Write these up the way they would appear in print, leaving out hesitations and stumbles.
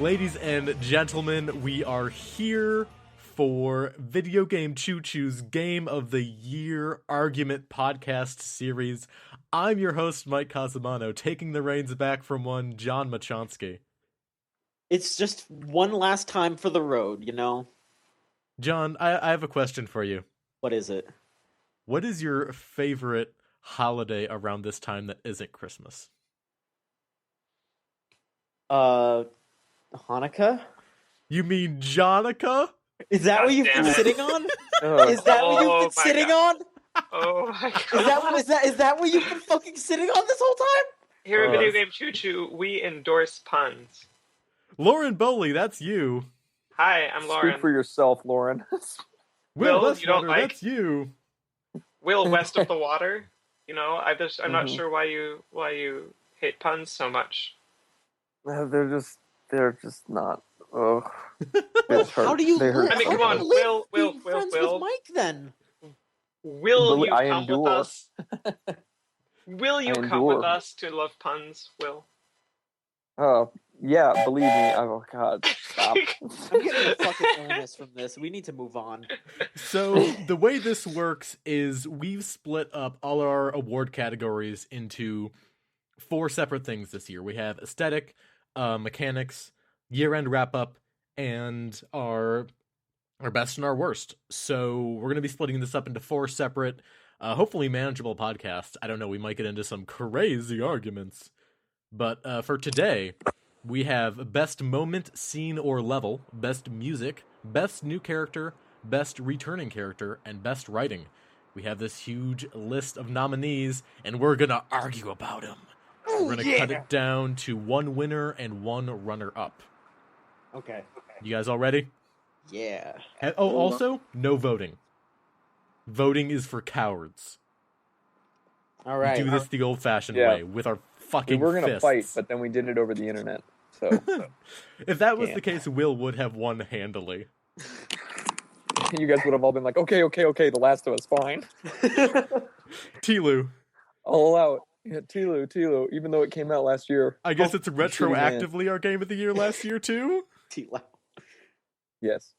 Ladies and gentlemen, we are here for Video Game Choo Choo's Game of the Year Argument Podcast Series. I'm your host, Mike Casamano, taking the reins back from one John Machonsky. It's just one last time for the road, you know? John, I have a question for you. What is it? What is your favorite holiday around this time that isn't Christmas? Hanukkah? You mean Jonica? Is that what you've been sitting on? Is that what you've been sitting on? Oh my god. Is that what you've been fucking sitting on this whole time? Here at Video Game Choo Choo, we endorse puns. Lauren Bowley, that's you. Hi, I'm Lauren. Speak for yourself, Lauren. Will, you don't like? That's you. Will, west of the water. You know, I'm not sure why you hate puns so much. They're just not. Oh, How do you? I mean, come on, Will, friends with Mike then. Will you come endure. with us? Will you come with us to love puns, Will? Oh, yeah, believe me. Oh God, stop. I'm getting a fucking illness from this. We need to move on. So the way this works is we've split up all our award categories into 4 separate things this year. We have aesthetic, mechanics, year-end wrap-up, and our best and our worst. So we're going to be splitting this up into 4 separate, hopefully manageable podcasts. I don't know, we might get into some crazy arguments. But for today, we have best moment, scene, or level, best music, best new character, best returning character, and best writing. We have this huge list of nominees, and we're going to argue about them. We're going to cut it down to 1 winner and 1 runner-up. Okay. You guys all ready? Yeah. And, also, no voting. Voting is for cowards. All right. We do this the old-fashioned way, with our fucking We were gonna fists. fight, but then we did it over the internet. So if that was the case, Will would have won handily. you guys would have all been like, okay, The Last of Us, fine. Tilu. I'll allow it. Yeah, Tilu, even though it came out last year. I guess it's retroactively our game of the year last year, too? Yes.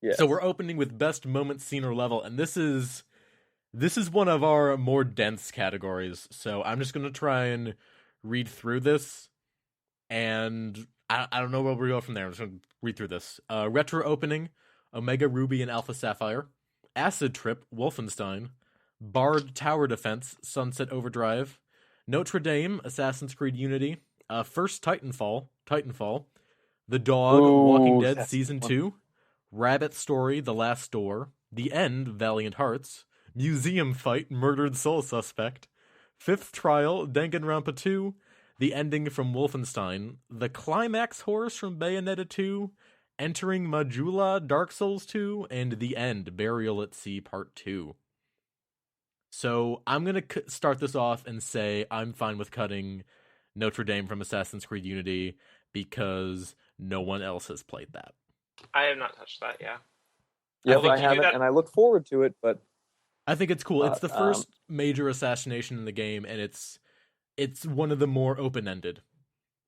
Yeah. So we're opening with best moment, scene, or level, and this is one of our more dense categories. So I'm just going to try and read through this, and I don't know where we go from there. I'm just going to read through this. Retro opening, Omega Ruby and Alpha Sapphire, Acid Trip, Wolfenstein, Bard Tower Defense, Sunset Overdrive, Notre Dame, Assassin's Creed Unity, First Titanfall, The Dog, Walking Dead Season 2, Rabbit Story, The Last Door, The End, Valiant Hearts, Museum Fight, Murdered Soul Suspect, Fifth Trial, Danganronpa 2, The Ending from Wolfenstein, The Climax Horse from Bayonetta 2, Entering Majula, Dark Souls 2, and The End, Burial at Sea Part 2. So I'm going to start this off and say I'm fine with cutting Notre Dame from Assassin's Creed Unity because no one else has played that. I have not touched that, yeah. Yeah, I haven't, and I look forward to it, but I think it's cool. It's the first major assassination in the game, and it's one of the more open-ended.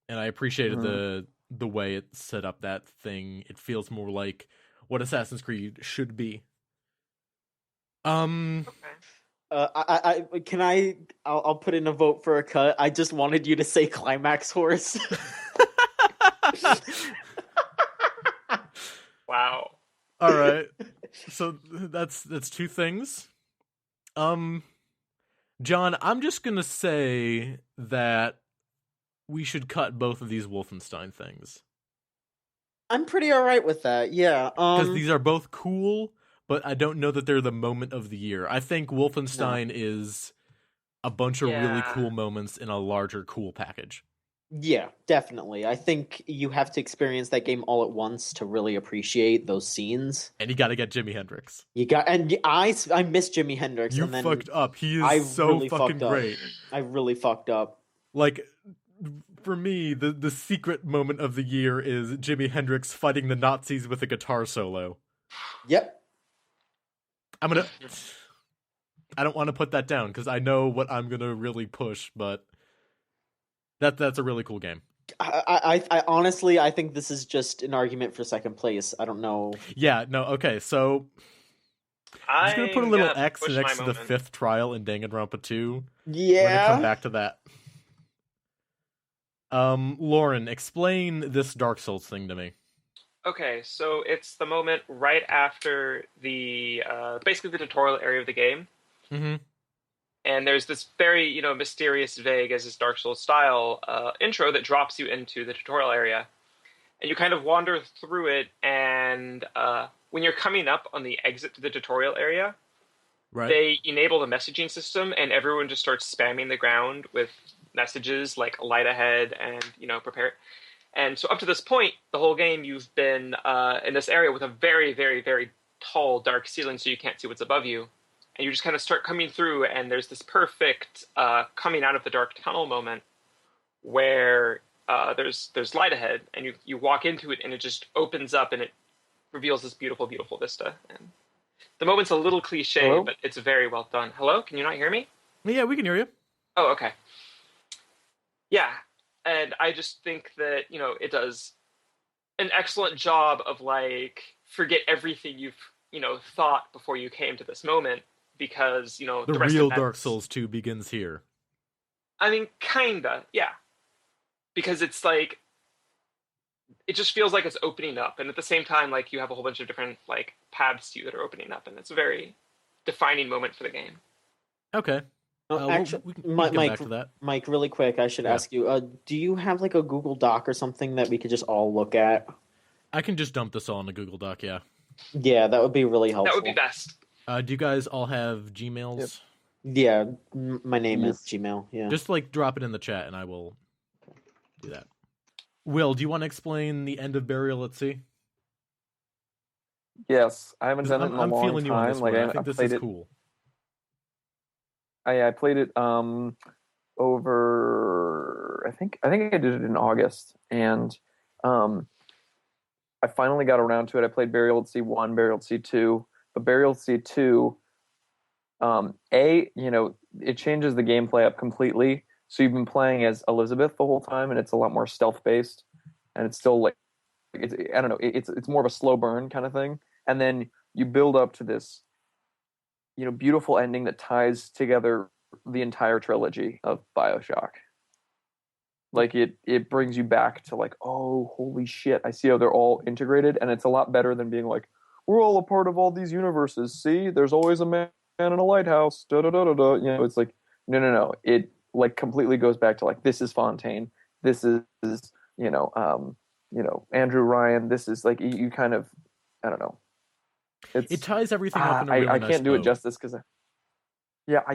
And I appreciated the way it set up that thing. It feels more like what Assassin's Creed should be. Okay. I'll put in a vote for a cut. I just wanted you to say Climax Horse. Wow. All right. So that's 2 things. John, I'm just going to say that we should cut both of these Wolfenstein things. I'm pretty alright with that, yeah. Because these are both cool, but I don't know that they're the moment of the year. I think Wolfenstein is a bunch of really cool moments in a larger cool package. Yeah, definitely. I think you have to experience that game all at once to really appreciate those scenes. And you got to get Jimi Hendrix. I miss Jimi Hendrix. You fucked up. He is so fucking great. I really fucked up. Like, for me, the secret moment of the year is Jimi Hendrix fighting the Nazis with a guitar solo. Yep. I don't want to put that down because I know what I'm gonna really push, but that's a really cool game. I honestly, I think this is just an argument for second place. I don't know. Yeah, no, okay, so I'm just gonna put a I'm little gonna X push my next to the moment. 5th trial in Danganronpa 2. We're gonna come Yeah. back to that. Lauren, explain this Dark Souls thing to me. Okay, so it's the moment right after the basically the tutorial area of the game, Mm-hmm. and there's this very mysterious, vague as is Dark Souls style intro that drops you into the tutorial area, and you kind of wander through it, and when you're coming up on the exit to the tutorial area, Right. they enable the messaging system, and everyone just starts spamming the ground with messages like "light ahead" and prepare. And so up to this point, the whole game you've been in this area with a very, very, very tall, dark ceiling, so you can't see what's above you. And you just kind of start coming through, and there's this perfect coming out of the dark tunnel moment where there's light ahead, and you walk into it, and it just opens up, and it reveals this beautiful, beautiful vista. And the moment's a little cliche, Hello? but it's very well done. Hello? Can you not hear me? Yeah, we can hear you. Oh, okay. Yeah, and I just think that it does an excellent job of like forget everything you've thought before you came to this moment, because The the rest real of that, Dark Souls 2 begins here. I mean, kinda, yeah, because it's like it just feels like it's opening up, and at the same time, like you have a whole bunch of different like paths to you that are opening up, and it's a very defining moment for the game. Okay. Actually, we can Mike, come back to that. Mike, really quick, I should Yeah. ask you, do you have like a Google Doc or something that we could just all look at? I can just dump this all in a Google Doc, yeah. Yeah, that would be really helpful. That would be best. Do you guys all have Gmails? Yep. Yeah, my name is Yes. Gmail. Yeah. Just like drop it in the chat and I will do that. Will, do you want to explain the end of Burial at Sea? Yes, I haven't done it in a I'm long feeling you on time. this Like one. I I think this played is it. cool. I played it over. I think I did it in August, and I finally got around to it. I played Burial at Sea 1, Burial at Sea 2, but Burial at Sea 2, it changes the gameplay up completely. So you've been playing as Elizabeth the whole time, and it's a lot more stealth based, and it's still like I don't know, it's more of a slow burn kind of thing, and then you build up to this, beautiful ending that ties together the entire trilogy of BioShock. Like it brings you back to like, oh, holy shit, I see how they're all integrated, and it's a lot better than being like, we're all a part of all these universes. See, there's always a man in a lighthouse. Da da da da da. It's like no. It like completely goes back to like, this is Fontaine. This is Andrew Ryan. This is like you kind of, I don't know. It ties everything up in a really I nice can't do it bow. justice because I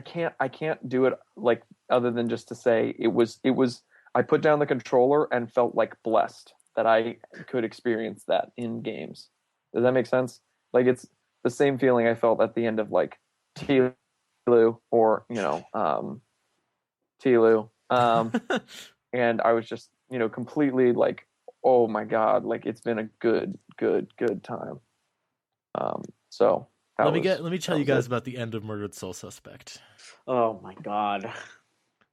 can't do it like other than just to say it was I put down the controller and felt like blessed that I could experience that in games. Does that make sense? Like it's the same feeling I felt at the end of like Tilu or Tilu, and I was just completely like, oh my god, like it's been a good time. So let me tell you guys it. about the end of Murdered Soul Suspect. Oh my god.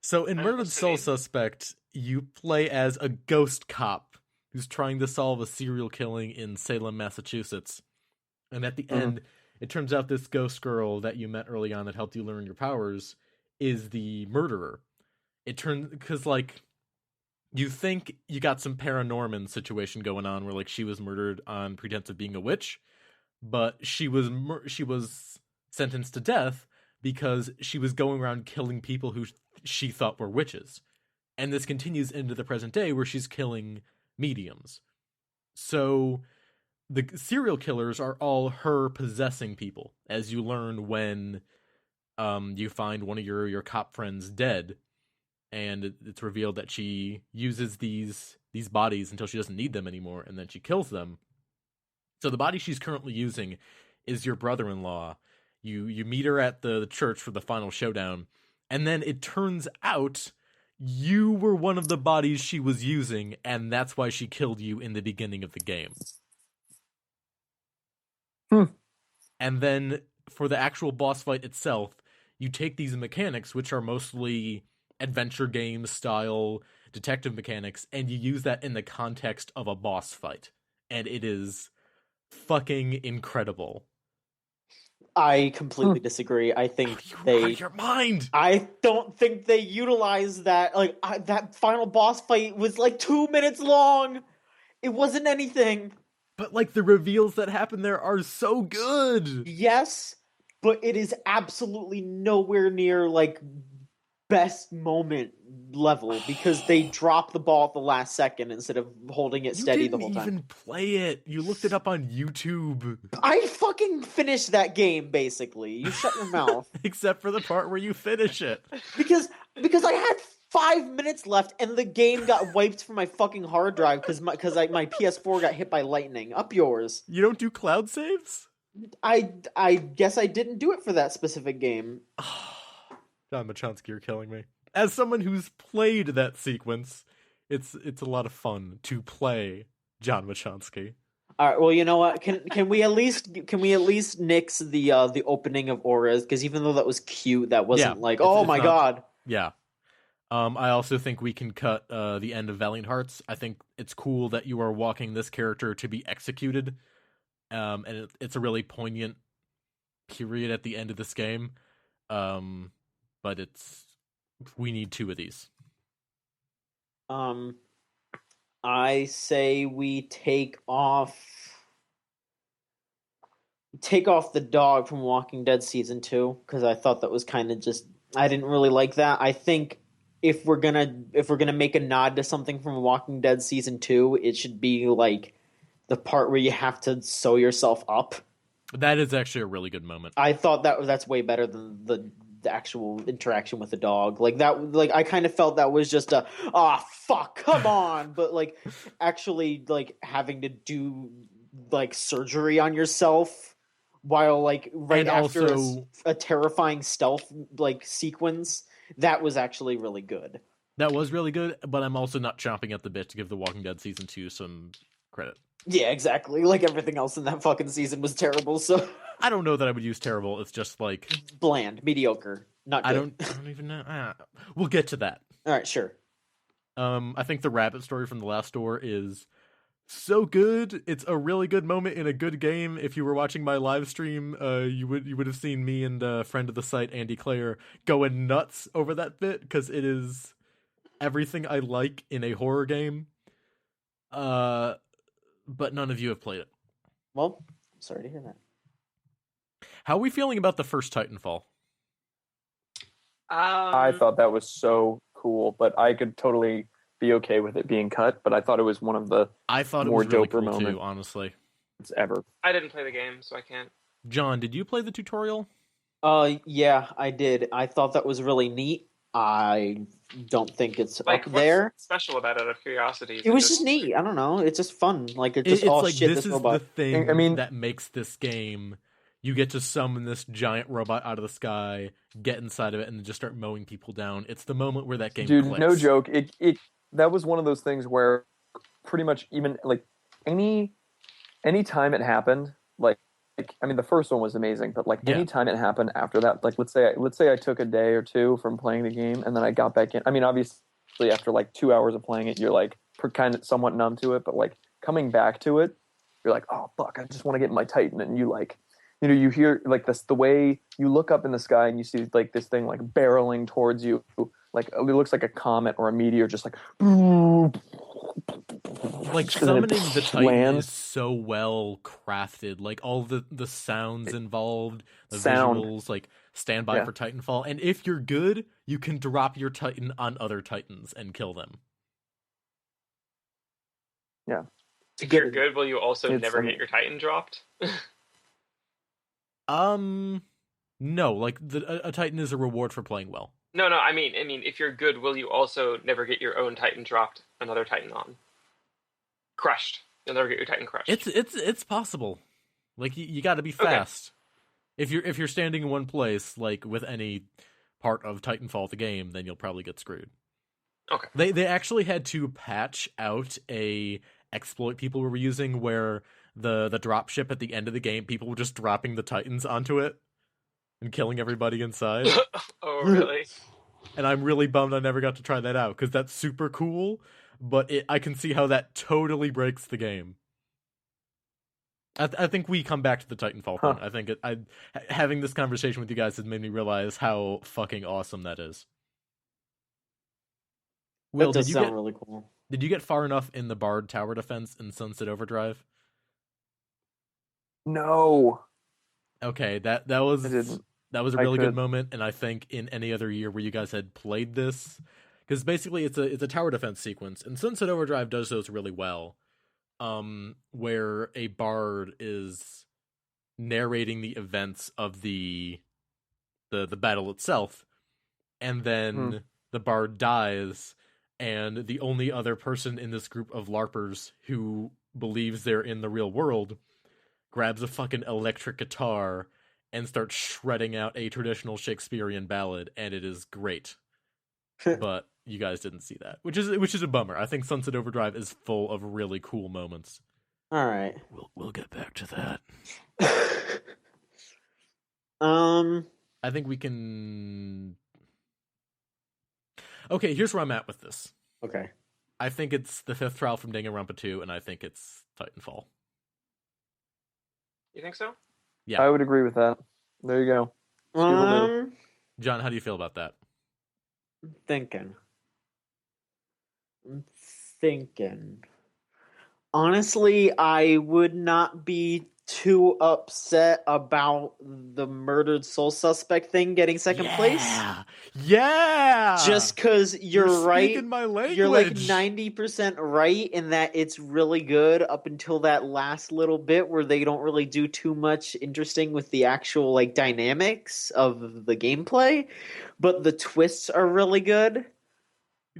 So in I'm Murdered Soul listening. Suspect, you play as a ghost cop who's trying to solve a serial killing in Salem, Massachusetts. And at the end, it turns out this ghost girl that you met early on that helped you learn your powers is the murderer. It turns, because like you think you got some paranorman situation going on where like she was murdered on pretense of being a witch, but she was sentenced to death because she was going around killing people who she thought were witches. And this continues into the present day where she's killing mediums. So the serial killers are all her possessing people, as you learn when you find one of your cop friends dead, and it's revealed that she uses these bodies until she doesn't need them anymore, and then she kills them. So the body she's currently using is your brother-in-law. You meet her at the church for the final showdown, and then it turns out you were one of the bodies she was using, and that's why she killed you in the beginning of the game. And then for the actual boss fight itself, you take these mechanics, which are mostly adventure game style detective mechanics, and you use that in the context of a boss fight, and it is fucking incredible. I completely disagree. I think You're out of your mind. I don't think they utilize that. Like that final boss fight was like 2 minutes long. It wasn't anything. But like the reveals that happen there are so good. Yes, but it is absolutely nowhere near like best moment level because they drop the ball at the last second instead of holding it steady the whole You didn't time. even play it. You looked it up on YouTube. I fucking finished that game basically. You shut your mouth. Except for the part where you finish it. Because I had 5 minutes left and the game got wiped from my fucking hard drive because my PS4 got hit by lightning. Up yours. You don't do cloud saves? I guess I didn't do it for that specific game. John Machonsky, you're killing me. As someone who's played that sequence, it's a lot of fun to play John Machonsky. All right. Well, you know what? Can we at least nix the opening of Auras? Because even though that was cute, that wasn't oh my god. Yeah. I also think we can cut the end of Valiant Hearts. I think it's cool that you are walking this character to be executed, and it's a really poignant period at the end of this game. But we need 2 of these. I say we take off the dog from Walking Dead season 2 because I thought that was kind of just I didn't really like that. I think if we're gonna make a nod to something from Walking Dead season 2, it should be like the part where you have to sew yourself up. That is actually a really good moment. I thought that's way better than the actual interaction with the dog. Like that, like I kind of felt that was just fuck, come on. But like actually like having to do like surgery on yourself while like And after also, a terrifying stealth like sequence, that was actually really good. that was really good, but I'm also not chomping at the bit to give The Walking Dead season 2 some credit. Yeah, exactly. Like everything else in that fucking season was terrible. So I don't know that I would use terrible. It's just like bland, mediocre, not good. I don't even know. We'll get to that. All right, sure. I think the rabbit story from the last door is so good. It's a really good moment in a good game. If you were watching my live stream, you would have seen me and a friend of the site, Andy Clare, going nuts over that bit because it is everything I like in a horror game. But none of you have played it. Well, I'm sorry to hear that. How are we feeling about the first Titanfall? I thought that was so cool, but I could totally be okay with it being cut. But I thought it was one of the I thought it more was really doper cool moments too, honestly. ever. I didn't play the game, so I can't. John, did you play the tutorial? Yeah, I did. I thought that was really neat. I don't think it's Like, up what's there. special about it? Out of curiosity, It was just neat. I don't know. It's just fun. Like it's just all like shit. this is robot. the thing I mean, that makes this game. You get to summon this giant robot out of the sky, get inside of it, and then just start mowing people down. It's the moment where that game clicks. No joke. It that was one of those things where pretty much even like any time it happened, like I mean the first one was amazing, but like any time it happened after that, like let's say I took a day or two from playing the game and then I got back in. I mean obviously after like 2 hours of playing it, you're like kind of somewhat numb to it, but like coming back to it, you're like, oh fuck, I just want to get in my Titan, and you like. You know, you hear like this, the way you look up in the sky and you see like this thing like barreling towards you, like it looks like a comet or a meteor, just like summoning the Titan is so well crafted. Like all the sounds involved, the visuals, like stand by for Titanfall. And if you're good, you can drop your Titan on other Titans and kill them. Yeah. If you're good, will you also never get your Titan dropped? No, like a Titan is a reward for playing well. No, I mean, if you're good, will you also never get your own Titan dropped, another Titan on? Crushed. You'll never get your Titan crushed. It's possible. Like you got to be fast. Okay. If you're standing in one place, like with any part of Titanfall the game, then you'll probably get screwed. Okay. They actually had to patch out a exploit people were using where the drop ship at the end of the game, people were just dropping the Titans onto it and killing everybody inside. Oh, really? and I'm really bummed I never got to try that out because that's super cool. But I can see how that totally breaks the game. I think we come back to the Titanfall thing. I think having this conversation with you guys has made me realize how fucking awesome that is. Will, That does sound really cool. Did you get far enough in the Bard tower defense in Sunset Overdrive? No. Okay, that was I didn't. a really good moment, and I think in any other year where you guys had played this, because basically it's a tower defense sequence, and Sunset Overdrive does those really well, where a bard is narrating the events of the battle itself, and then the bard dies, and the only other person in this group of LARPers who believes they're in the real world grabs a fucking electric guitar and starts shredding out a traditional Shakespearean ballad, and it is great. But you guys didn't see that, which is a bummer. I think Sunset Overdrive is full of really cool moments. All right, we'll get back to that. I think we can. Okay, here's where I'm at with this. Okay, I think it's the fifth trial from Danganronpa 2, and I think it's Titanfall. You think so? Yeah, I would agree with that. There you go. John, how do you feel about that? I'm thinking. Honestly, I would not be too upset about the murdered soul suspect thing getting second place. Yeah. Just because you're right. Speaking my language. You're like 90% right in that it's really good up until that last little bit where they don't really do too much interesting with the actual like dynamics of the gameplay, but the twists are really good.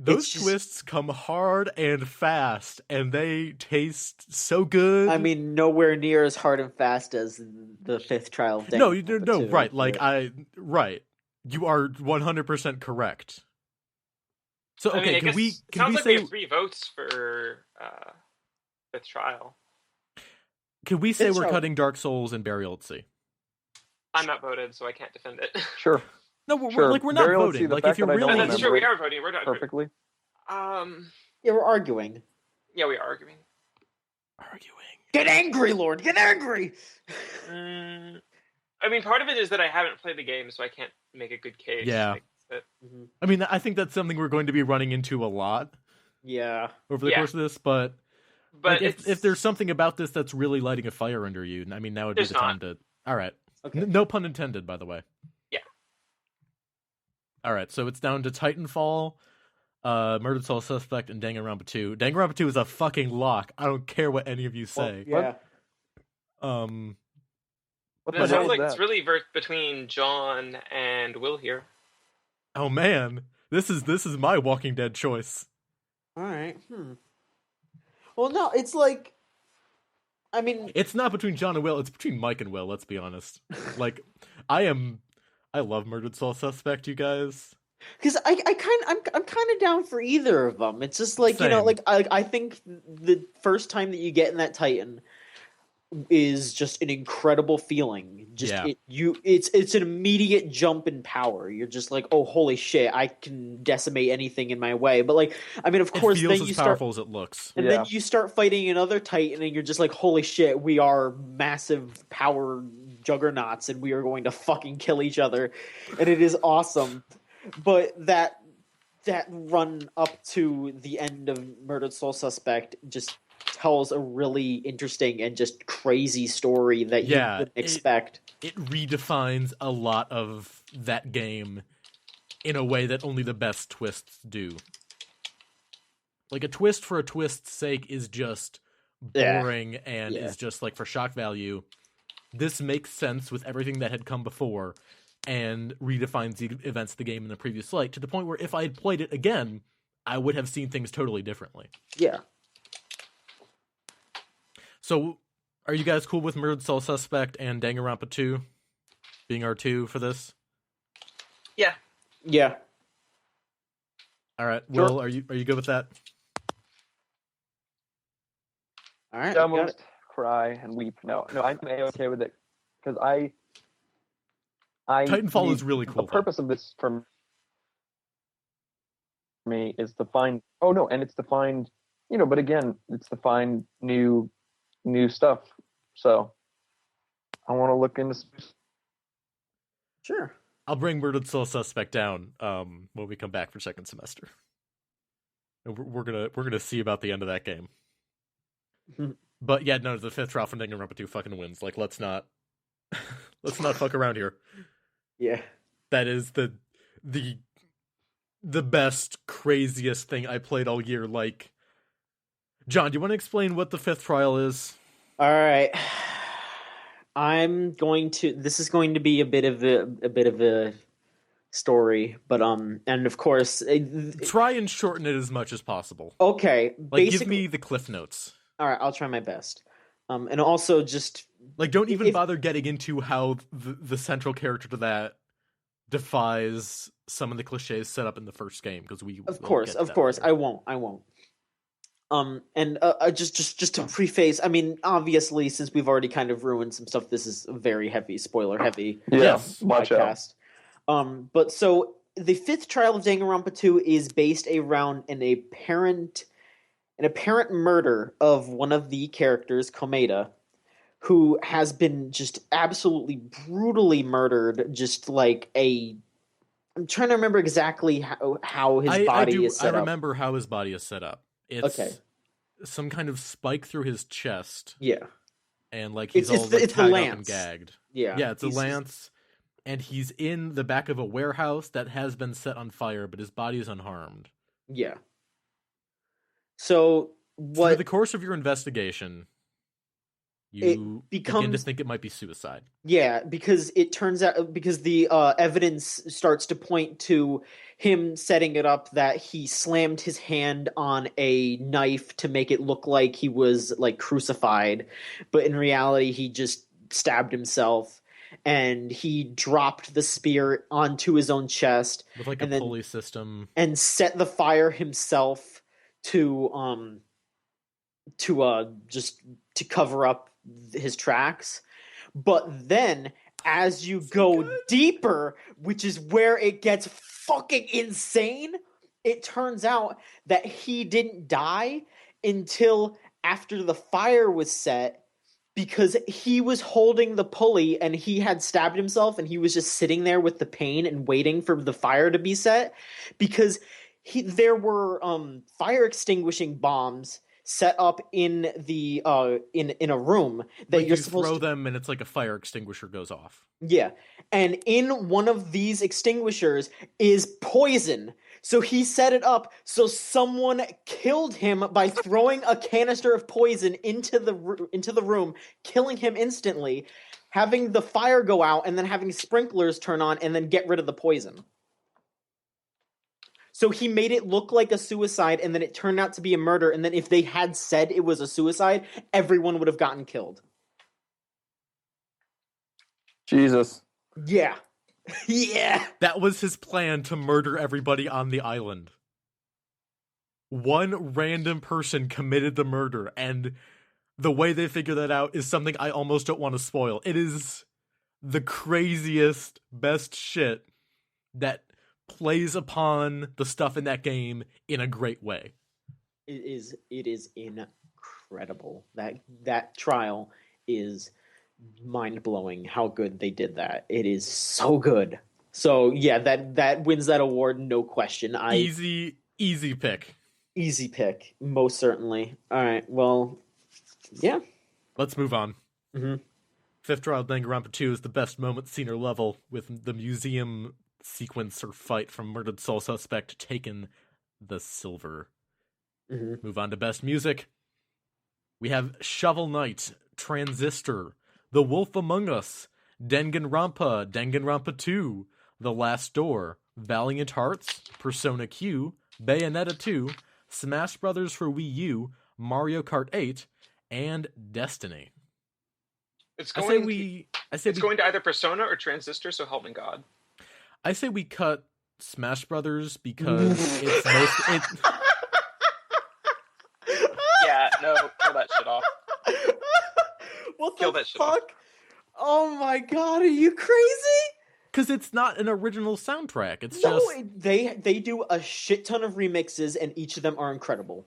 Those twists come hard and fast, and they taste so good. I mean, nowhere near as hard and fast as the fifth trial of Danganronpa. No, right. Like, right. You are 100% correct. So, okay, I mean, we say... we have 3 votes for fifth trial. Can we say we're cutting Dark Souls and Burial at Sea? I'm not voted, so I can't defend it. Sure. No, we're not voting. Like, if you're really... that's true, we are voting. We're not perfectly. Yeah, we're arguing. Yeah, we are arguing. Get angry, Lord! Get angry! I mean, part of it is that I haven't played the game, so I can't make a good case. Yeah. I mean, I think that's something we're going to be running into a lot. Yeah. Over the course of this, but like, if there's something about this that's really lighting a fire under you, I mean, now would be the time to... All right. Okay. No pun intended, by the way. Yeah. All right, so it's down to Titanfall, Murdered Soul Suspect, and Danganronpa 2. Danganronpa 2 is a fucking lock. I don't care what any of you say. Well, yeah. It sounds like it's really between John and Will here. Oh man, this is my Walking Dead choice. All right. Well, no, it's like, I mean, it's not between John and Will. It's between Mike and Will. Let's be honest. Like, I love Murdered Soul Suspect, you guys. Because I'm kind of down for either of them. It's just like, Same. you know, like I think the first time that you get in that Titan is just an incredible feeling. Just it's an immediate jump in power. You're just like, oh holy shit, I can decimate anything in my way. But like, I mean, of course, it feels then as you powerful start, as it looks, and then you start fighting another Titan, and you're just like, holy shit, we are massive power juggernauts, and we are going to fucking kill each other, and it is awesome. But that run up to the end of Murdered Soul Suspect just tells a really interesting and just crazy story that you wouldn't expect. It redefines a lot of that game in a way that only the best twists do. Like, a twist for a twist's sake is just boring and is just like for shock value. This makes sense with everything that had come before and redefines the events of the game in the previous light to the point where if I had played it again, I would have seen things totally differently. Yeah. So, are you guys cool with Murdered Soul Suspect and Danganronpa 2 being our 2 for this? Yeah. Yeah. All right. Sure. Will, are you good with that? All right. Almost cry and weep. No, I'm okay with it because I Titanfall is really cool. The purpose of this me is to find. Oh no, and it's to find. But again, it's to find new stuff. So I want to look into. Sure. I'll bring Murdered Soul Suspect down when we come back for second semester. We're gonna see about the end of that game. But yeah, no, the fifth trial from Danganronpa 2 fucking wins. Like, let's not fuck around here. Yeah. That is the best, craziest thing I played all year. Like, John, do you want to explain what the fifth trial is? All right. This is going to be a bit of a story, but and of course, try and shorten it as much as possible. Okay, like give me the cliff notes. All right, I'll try my best. And also just like don't even bother getting into how the central character to that defies some of the cliches set up in the first game, because of course later. I won't. And just to preface, I mean, obviously, since we've already kind of ruined some stuff, this is a very heavy, spoiler heavy podcast. But so the fifth trial of Danganronpa 2 is based around an apparent murder of one of the characters, Komeda, who has been just absolutely brutally murdered. Just like I'm trying to remember exactly how his body is set up. I remember how his body is set up. It's some kind of spike through his chest. Yeah. And like he's all tied up and gagged. Yeah, it's a lance. And he's in the back of a warehouse that has been set on fire, but his body is unharmed. Yeah. So through the course of your investigation, you begin to think it might be suicide. Yeah, because it turns out, because the evidence starts to point to him setting it up that he slammed his hand on a knife to make it look like he was like crucified, but in reality he just stabbed himself, and he dropped the spear onto his own chest with like a pulley system and set the fire himself to cover up his tracks. But then as you go deeper, which is where it gets fucking insane, it turns out that he didn't die until after the fire was set, because he was holding the pulley and he had stabbed himself, and he was just sitting there with the pain and waiting for the fire to be set, because there were fire extinguishing bombs set up in the in a room that you're supposed to throw to them, and it's like a fire extinguisher goes off. Yeah. And in one of these extinguishers is poison. So he set it up so someone killed him by throwing a canister of poison into the room, killing him instantly, having the fire go out, and then having sprinklers turn on and then get rid of the poison. So he made it look like a suicide, and then it turned out to be a murder, and then if they had said it was a suicide, everyone would have gotten killed. Jesus. Yeah. Yeah. That was his plan, to murder everybody on the island. One random person committed the murder, and the way they figure that out is something I almost don't want to spoil. It is the craziest, best shit that plays upon the stuff in that game in a great way. It is incredible. That trial is mind-blowing how good they did that. It is so good. So yeah, that wins that award, no question. Easy pick. Easy pick, most certainly. All right, well, yeah. Let's move on. Mm-hmm. Fifth Trial Danganronpa 2 is the best moment, scene, or level, with the museum sequence or fight from Murdered Soul Suspect taking the silver. Mm-hmm. Move on to best music. We have Shovel Knight, Transistor, The Wolf Among Us, Danganronpa, Danganronpa 2, The Last Door, Valiant Hearts, Persona Q, Bayonetta 2, Smash Brothers for Wii U, Mario Kart 8, and Destiny. It's going to either Persona or Transistor, so help me God. I say we cut Smash Brothers because it's most... Yeah, no, kill that shit off. What Kill the that shit fuck? off. Oh my god, are you crazy? because it's not an original soundtrack. It's No, just they do a shit ton of remixes, and each of them are incredible.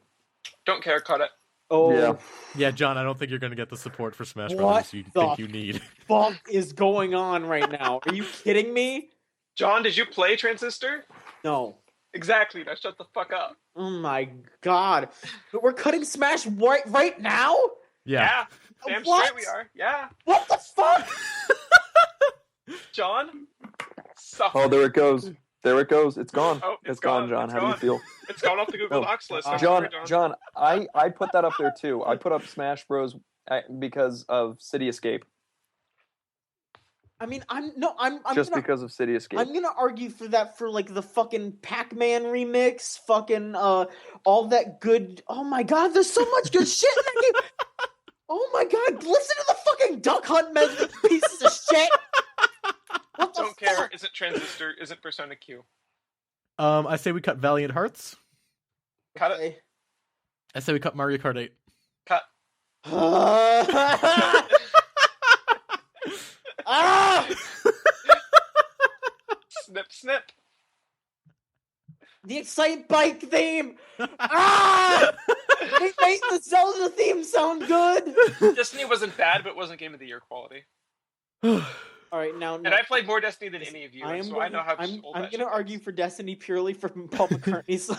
Don't care, cut it. Oh, yeah, John. I don't think you're going to get the support for Smash What Brothers you the think you need. fuck is going on right now? Are you kidding me? John, did you play Transistor? No. Exactly. Now shut the fuck up. Oh my god. But we're cutting Smash right now? Yeah. Damn What? straight we are. Yeah. What the fuck? John? Suffer. Oh, there it goes. There it goes. It's gone. Oh, it's gone, John. it's How do you gone. feel? It's gone off the Google No. Docs list. John, I put that up there too. I put up Smash Bros. Because of City Escape. I mean, I'm Just gonna, because of City Escape. I'm gonna argue for that for like the fucking Pac-Man remix, fucking all that good. Oh my god, there's so much good shit in that game. Oh my god, listen to the fucking Duck Hunt message, pieces of shit. What the Don't care. fuck? Isn't Transistor? Isn't Persona Q? I say we cut Valiant Hearts. Cut it. Okay. I say we cut Mario Kart 8. Cut. Ah! Snip, snip. The Excite Bike theme. Ah! They made the Zelda theme sound good. Destiny wasn't bad, but it wasn't Game of the Year quality. All right, now. And I played more Destiny than any of you, I am so going, I know how I'm old going that to shit argue is. for Destiny purely for Paul McCartney's song.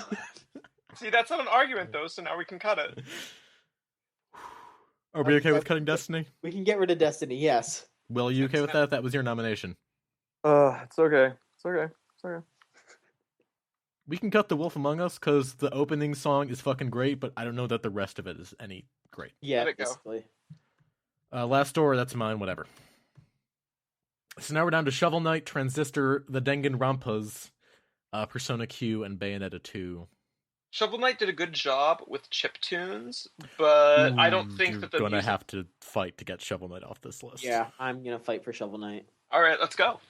See, that's not an argument, though, so now we can cut it. Are we okay with cutting Destiny? We can get rid of Destiny, yes. Will, are you okay with that? That was your nomination. It's okay. It's okay. It's okay. We can cut The Wolf Among Us because the opening song is fucking great, but I don't know that the rest of it is any great. Yeah, Let it go. basically. Last Door, that's mine, whatever. So now we're down to Shovel Knight, Transistor, the Danganronpas, Persona Q, and Bayonetta 2. Shovel Knight did a good job with chiptunes, but I don't think that the You're gonna music... have to fight to get Shovel Knight off this list. Yeah, I'm going to fight for Shovel Knight. All right, let's go.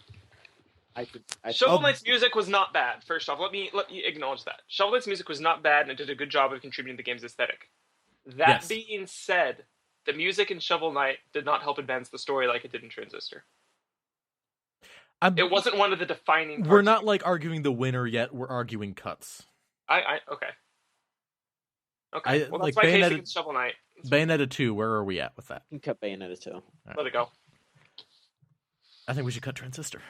I Shovel Knight's music was not bad. First off, let me acknowledge that. Shovel Knight's music was not bad, and it did a good job of contributing to the game's aesthetic. That Yes. being said, the music in Shovel Knight did not help advance the story like it did in Transistor. It wasn't one of the defining parts. We're not like arguing the winner yet. We're arguing cuts. Okay. Okay. Well, that's like my case Bayonetta- against Shovel Knight. Bayonetta 2, where are we at with that? can cut Bayonetta too. Let it go. I think we should cut Transistor.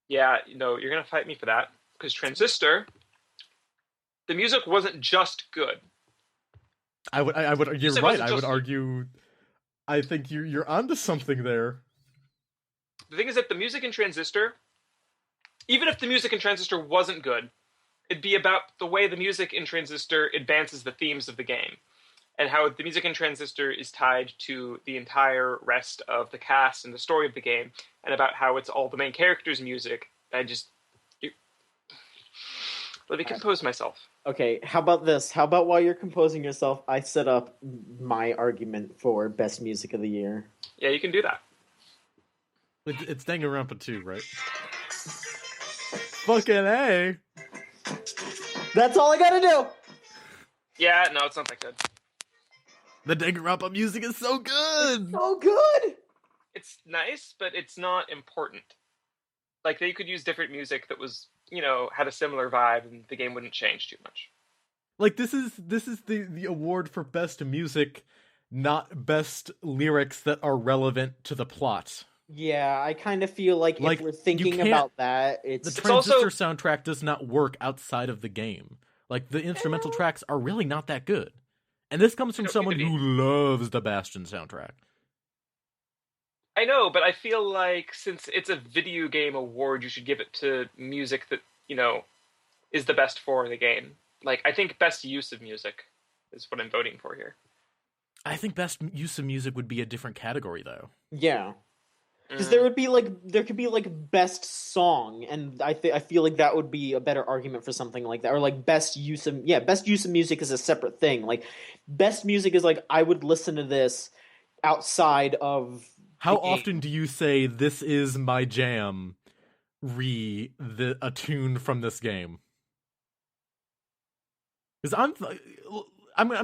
Yeah, you're gonna fight me for that because Transistor, the music wasn't just good. I would. You're said it right. wasn't I would just- argue. I think you're onto something there. The thing is that the music in Transistor, even if the music in Transistor wasn't good, it'd be about the way the music in Transistor advances the themes of the game, and how the music in Transistor is tied to the entire rest of the cast and the story of the game, and about how it's all the main characters' music. Let me compose myself. Okay, how about this? How about while you're composing yourself, I set up my argument for best music of the year. Yeah, you can do that. It's Danganronpa 2, right? Fucking A. That's all I gotta do. Yeah, no, it's not that good. The Danganronpa music is so good. So good. It's nice, but it's not important. Like, they could use different music that was, had a similar vibe, and the game wouldn't change too much. Like this is the award for best music, not best lyrics that are relevant to the plot. Yeah, I kind of feel like Like, if we're you thinking can't- about that, The it's Transistor soundtrack does not work outside of the game. Like the instrumental tracks are really not that good. And this comes from They don't someone need to who loves the Bastion soundtrack. I know, but I feel like since it's a video game award, you should give it to music that, is the best for the game. Like, I think best use of music is what I'm voting for here. I think best use of music would be a different category, though. yeah. Because Mm. there could be best song, and I feel like that would be a better argument for something like that, or like best use of music is a separate thing. Like best music is like I would listen to this outside of. How the game. often do you say "This is my jam"? A tune from this game. Because I'm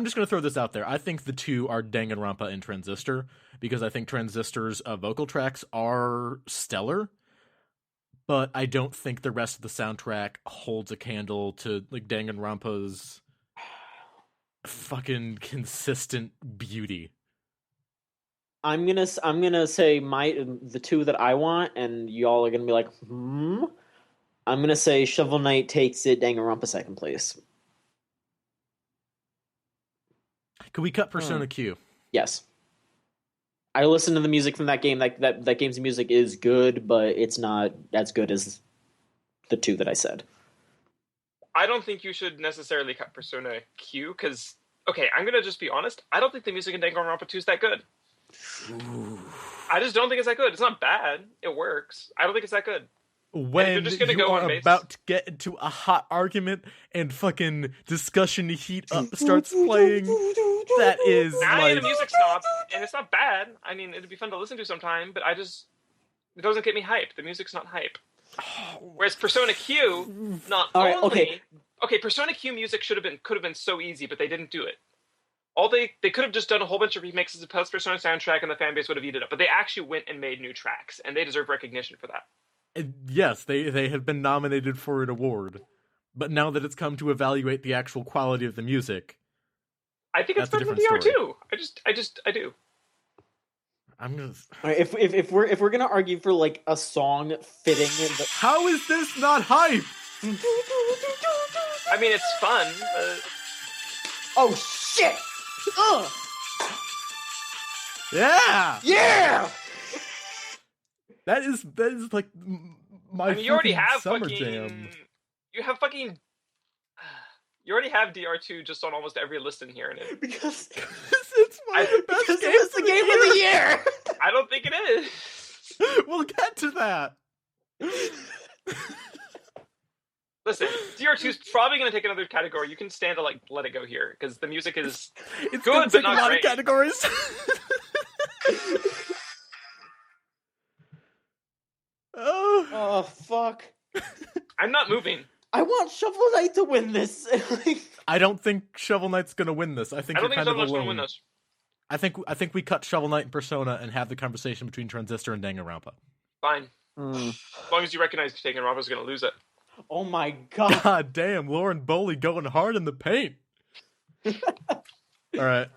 just going to throw this out there. I think the two are Danganronpa and Transistor, because I think Transistor's vocal tracks are stellar. but I don't think the rest of the soundtrack holds a candle to like Danganronpa's fucking consistent beauty. I'm gonna say the two that I want, and y'all are gonna be like, hmm. I'm gonna say Shovel Knight takes it, Danganronpa second place. Could we cut Persona Q? Yes. I listened to the music from that game. That game's music is good, but it's not as good as the two that I said. I don't think you should necessarily cut Persona Q, because, okay, I'm going to just be honest. I don't think the music in Danganronpa 2 is that good. Ooh. I just don't think it's that good. It's not bad. It works. I don't think it's that good. When you are about to get into a hot argument and fucking discussion heat up starts playing, that is I ain't a music snob, and it's not bad. I mean, it'd be fun to listen to sometime, but it doesn't get me hyped. The music's not hype. Whereas Persona Q, not All only... right, okay, Persona Q music could have been so easy, but they didn't do it. They could have just done a whole bunch of remixes of post Persona soundtrack, and the fan base would have eaten it up. But they actually went and made new tracks, and they deserve recognition for that. Yes, they have been nominated for an award, but now that it's come to evaluate the actual quality of the music, I think it's better than story. DR2. I do. I'm gonna. All right, if we're gonna argue for like a song fitting in the... How is this not hype? I mean, it's fun. Oh shit! Ugh! Yeah. That is like my. I mean, you already have summer fucking. jam. You have fucking. You already have DR2 just on almost every list in here, and Because it's one of the best games. It's the game of the year. I don't think it is. We'll get to that. Listen, DR2 is probably going to take another category. You can stand to let it go here because the music is It's good, but take not a lot great. of categories. Oh fuck! I'm not moving. I want Shovel Knight to win this. I don't think Shovel Knight's gonna win this. I think I don't you're think kind of Shovel Knight's going alone. to win this. I think we cut Shovel Knight and Persona and have the conversation between Transistor and Danganronpa. Fine. As long as you recognize Danganronpa's going to lose it. Oh my god! God damn, Lauren Boley going hard in the paint. All right,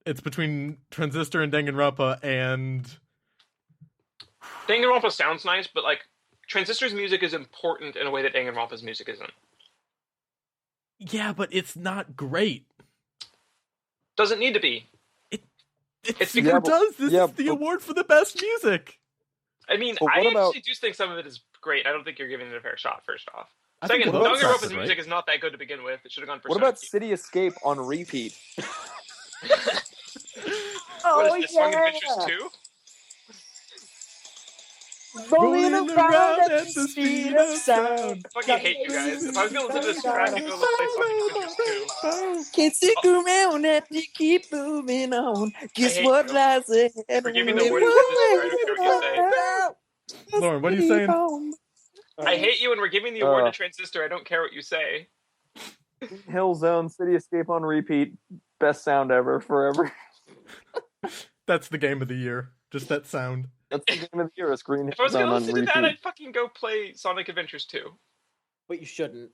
it's between Transistor and Danganronpa, and Danganronpa sounds nice, but like Transistor's music is important in a way that Danganronpa's music isn't. yeah, but it's not great. Doesn't need to be. It Yeah, super but- does. This yeah, is the but- award for the best music. I mean, But I what about- actually do think some of it is great. I don't think you're giving it a fair shot, first off. I think Second, it looks Danganronpa's good, music right? is not that good to begin with. It should have gone for What about City Escape on repeat? What is this, Song Adventures 2? Rolling around at the speed of sound. I fucking hate you guys. If I was going to listen to this track, I'd go let's play Song Adventures 2. Can't stick around and you keep moving on. Guess hate what you. lies ahead? Forgive me the words I just heard. I don't care what you Lauren, what are you saying? I hate you, and we're giving the award to Transistor. I don't care what you say. Hill Zone, City Escape on repeat, best sound ever, forever. That's the game of the year. Just that sound. That's the game of the year. Is Green If I was Hill going Zone to on listen to repeat. that, I'd fucking go play Sonic Adventures 2. But you shouldn't.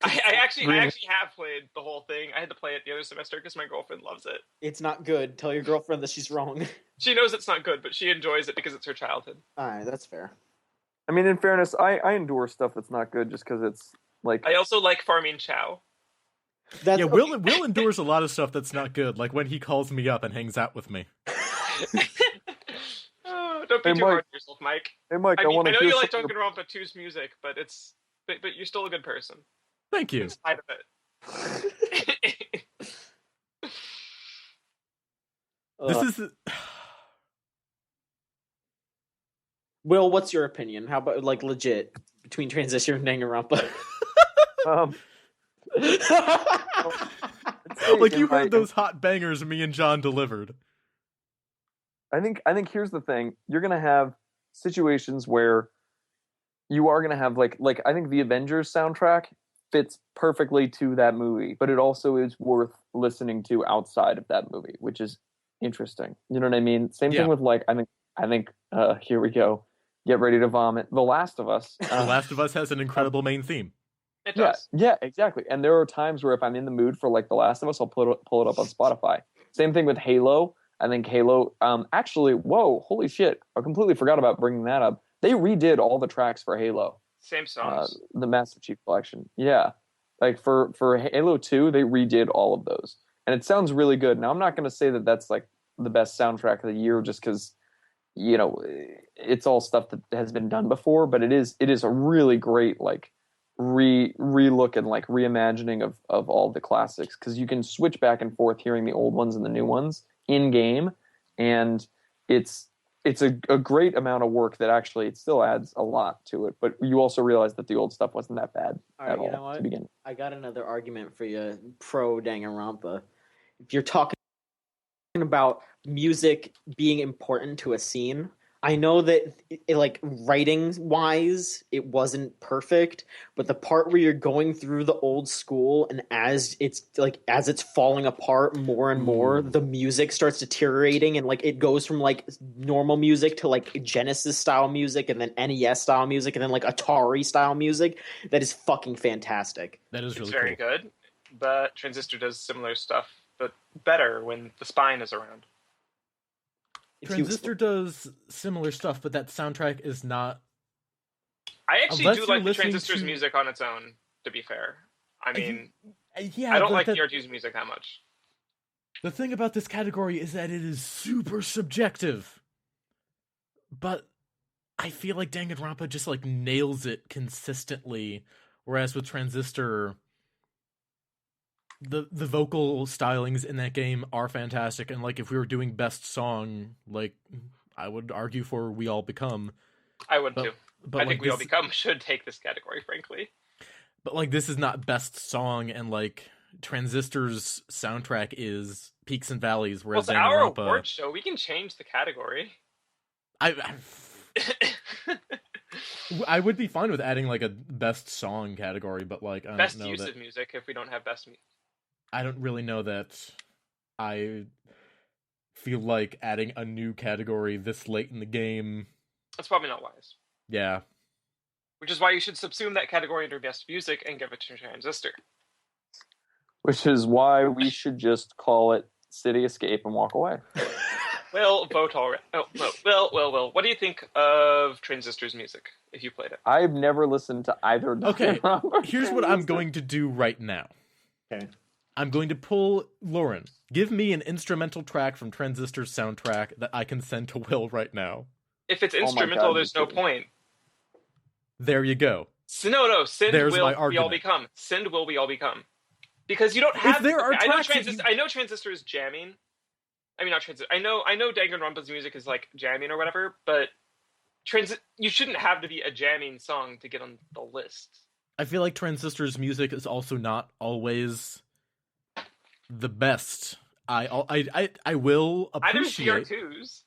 I actually have played the whole thing. I had to play it the other semester because my girlfriend loves it. It's not good. Tell your girlfriend that she's wrong. She knows it's not good, but she enjoys it because it's her childhood. All right, that's fair. I mean, in fairness, I endure stuff that's not good just because it's like I also like farming Chow. That's Yeah, okay. Will endures a lot of stuff that's not good, like when he calls me up and hangs out with me. Oh, don't be Hey, too Mike. hard on yourself, Mike. Hey, Mike, I I mean, want I to know hear you like some of Danganronpa 2's music, but but you're still a good person. Thank you. Side of it. This is Will, what's your opinion? How about like legit between Transistor and Danganronpa? like you heard those hot bangers me and John delivered. I think here's the thing. You're gonna have situations where you are gonna have like I think the Avengers soundtrack fits perfectly to that movie, but it also is worth listening to outside of that movie, which is interesting. You know what I mean? Same Yeah. thing with like I think here we go. get ready to vomit. The Last of Us. The Last of Us has an incredible main theme. It does. Yeah, exactly. And there are times where if I'm in the mood for like The Last of Us, I'll pull it up on Spotify. Same thing with Halo. I think Halo. Actually, whoa, holy shit! I completely forgot about bringing that up. They redid all the tracks for Halo. Same songs. The Master Chief Collection. Yeah, like for Halo 2, they redid all of those, and it sounds really good. Now, I'm not going to say that that's like the best soundtrack of the year, just because it's all stuff that has been done before. But it is a really great like re-look and like reimagining of all the classics, because you can switch back and forth hearing the old ones and the new ones in game, and it's a great amount of work that actually it still adds a lot to it. But you also realize that the old stuff wasn't that bad at all, you know what? to begin. I got another argument for you, pro Danganronpa. If you're talking about music being important to a scene, I know that like writing wise it wasn't perfect, but the part where you're going through the old school and as it's falling apart more and more, the music starts deteriorating, and like it goes from like normal music to like Genesis style music, and then NES style music, and then like Atari style music. That is fucking fantastic. That is really It's very cool. good, but Transistor does similar stuff, but better when the spine is around. Transistor does similar stuff, but that soundtrack is not. I actually Unless do you're like the listening Transistor's to- music on its own, to be fair. I mean, Yeah, I don't but like that- TR2's music that much. The thing about this category is that it is super subjective. But I feel like Danganronpa just like nails it consistently, whereas with Transistor, the vocal stylings in that game are fantastic, and like if we were doing best song, like I would argue for We All Become. I would too. But I like think We All this- Become should take this category, frankly. But like this is not best song, and like Transistor's soundtrack is peaks and valleys, Well, whereas it's our Danganronpa, award show. We can change the category. I would be fine with adding like a best song category, but like I Best don't know use that of music if we don't have best music. I don't really know that I feel like adding a new category this late in the game. That's probably not wise. Yeah. Which is why you should subsume that category under best music and give it to Transistor. Which is why we should just call it City Escape and walk away. Well, vote already. Oh, no. Well. What do you think of Transistor's music, if you played it? I've never listened to either. Okay, Danganronpa or here's what I'm Transistor. going to do right now. Okay. I'm going to pull Lauren. Give me an instrumental track from Transistor's soundtrack that I can send to Will right now. If it's my instrumental, God, there's you're no kidding. point. There you go. No. Send There's will my we all argument. become. Send will we all become. Because you don't have. there are I know tracks that I know Transistor is jamming. I mean, not Transistor. I know Danganronpa's music is like jamming or whatever, but you shouldn't have to be a jamming song to get on the list. I feel like Transistor's music is also not always the best. I will Either appreciate. TR2's.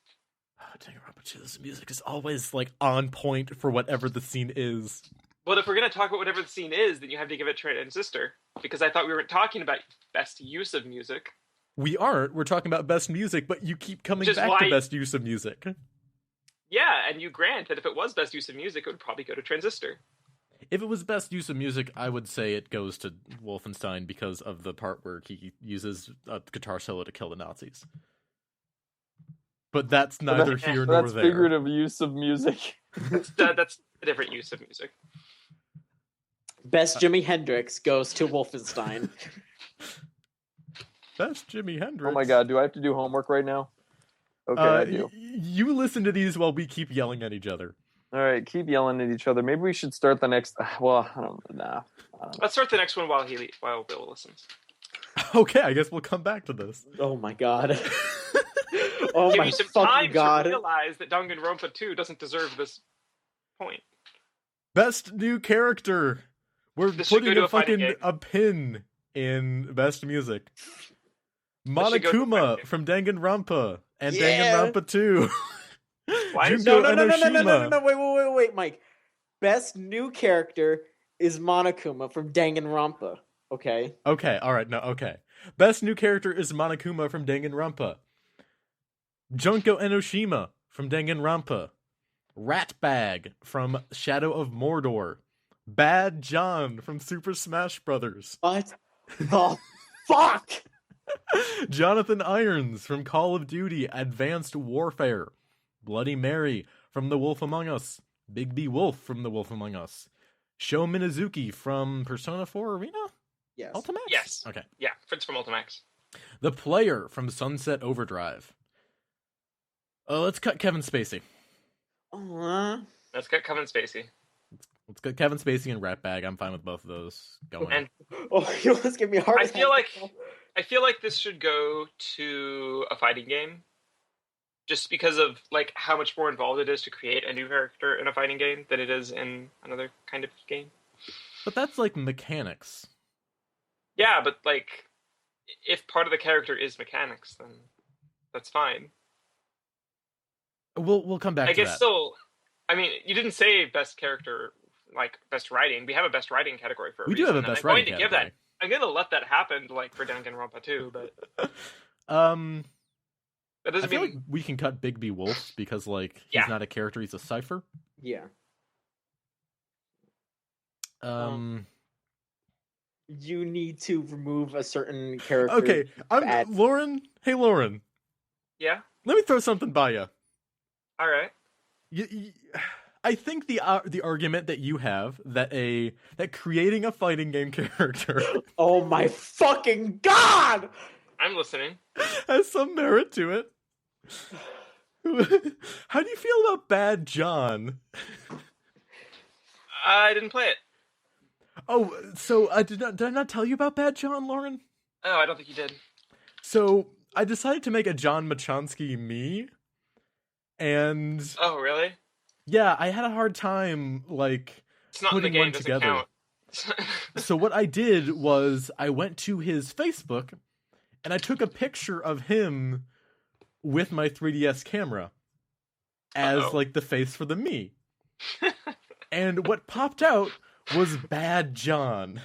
Danganronpa's music is always like on point for whatever the scene is. Well, if we're going to talk about whatever the scene is, then you have to give it Transistor. Because I thought we were talking about best use of music. We aren't. We're talking about best music, but you keep coming Which is back why- to best use of music. Yeah, and you grant that if it was best use of music, it would probably go to Transistor. If it was best use of music, I would say it goes to Wolfenstein because of the part where he uses a guitar solo to kill the Nazis. But that's neither here nor That's there. figurative use of music. That's a different use of music. Best Jimi Hendrix goes to Wolfenstein. Best Jimi Hendrix. Oh my god, do I have to do homework right now? Okay, I do. You listen to these while we keep yelling at each other. All right, keep yelling at each other. Maybe we should start the next. Well, I don't know. Let's start the next one while Bill listens. Okay, I guess we'll come back to this. Oh my god. Oh Give my you some fucking time god. to realize that Danganronpa 2 doesn't deserve this point. Best new character. We're This should go putting to a fighting game. a pin in best music. This should go to a fighting Monokuma game. from Danganronpa and Yeah. Danganronpa 2. Why is Junko No, Enoshima. wait, Mike. Best new character is Monokuma from Danganronpa. Okay. Okay, alright, no, okay. Best new character is Monokuma from Danganronpa. Junko Enoshima from Danganronpa. Ratbag from Shadow of Mordor. Bad John from Super Smash Brothers. What the fuck? Jonathan Irons from Call of Duty Advanced Warfare. Bloody Mary from The Wolf Among Us. Bigby Wolf from The Wolf Among Us. Sho Minazuki from Persona 4 Arena? Yes. Ultimax? Yes. Okay. Yeah, Fritz from Ultimax. The Player from Sunset Overdrive. Let's cut Kevin Spacey. Let's get Kevin Spacey. Let's get Kevin Spacey and Ratbag. I'm fine with both of those going. And Oh, you almost give me a heart I feel attack. like this should go to a fighting game, just because of like how much more involved it is to create a new character in a fighting game than it is in another kind of game. But that's like mechanics. Yeah, but like, if part of the character is mechanics, then that's fine. We'll come back I to guess that. still. I mean, you didn't say best character, like best writing. We have a best writing category for a We do reason. have a best and I'm writing going to give that. category. I'm going to let that happen, like for Danganronpa too. But that I doesn't feel mean like we can cut Bigby Wolf because like he's Yeah. not a character, he's a cipher. Yeah. You need to remove a certain character. Okay, bad. Lauren. Hey, Lauren. yeah. Let me throw something by you. All right. I think the argument that you have that creating a fighting game character Oh my fucking god! I'm listening. has some merit to it. How do you feel about Bad John? I didn't play it. Oh, so did I not tell you about Bad John, Lauren? Oh, I don't think you did. So I decided to make a John Machonsky me, and Oh, really? yeah, I had a hard time like It's not in the putting game. one Doesn't together. count. So what I did was I went to his Facebook and I took a picture of him with my 3DS camera as Uh-oh. like the face for the me. And what popped out was Bad John,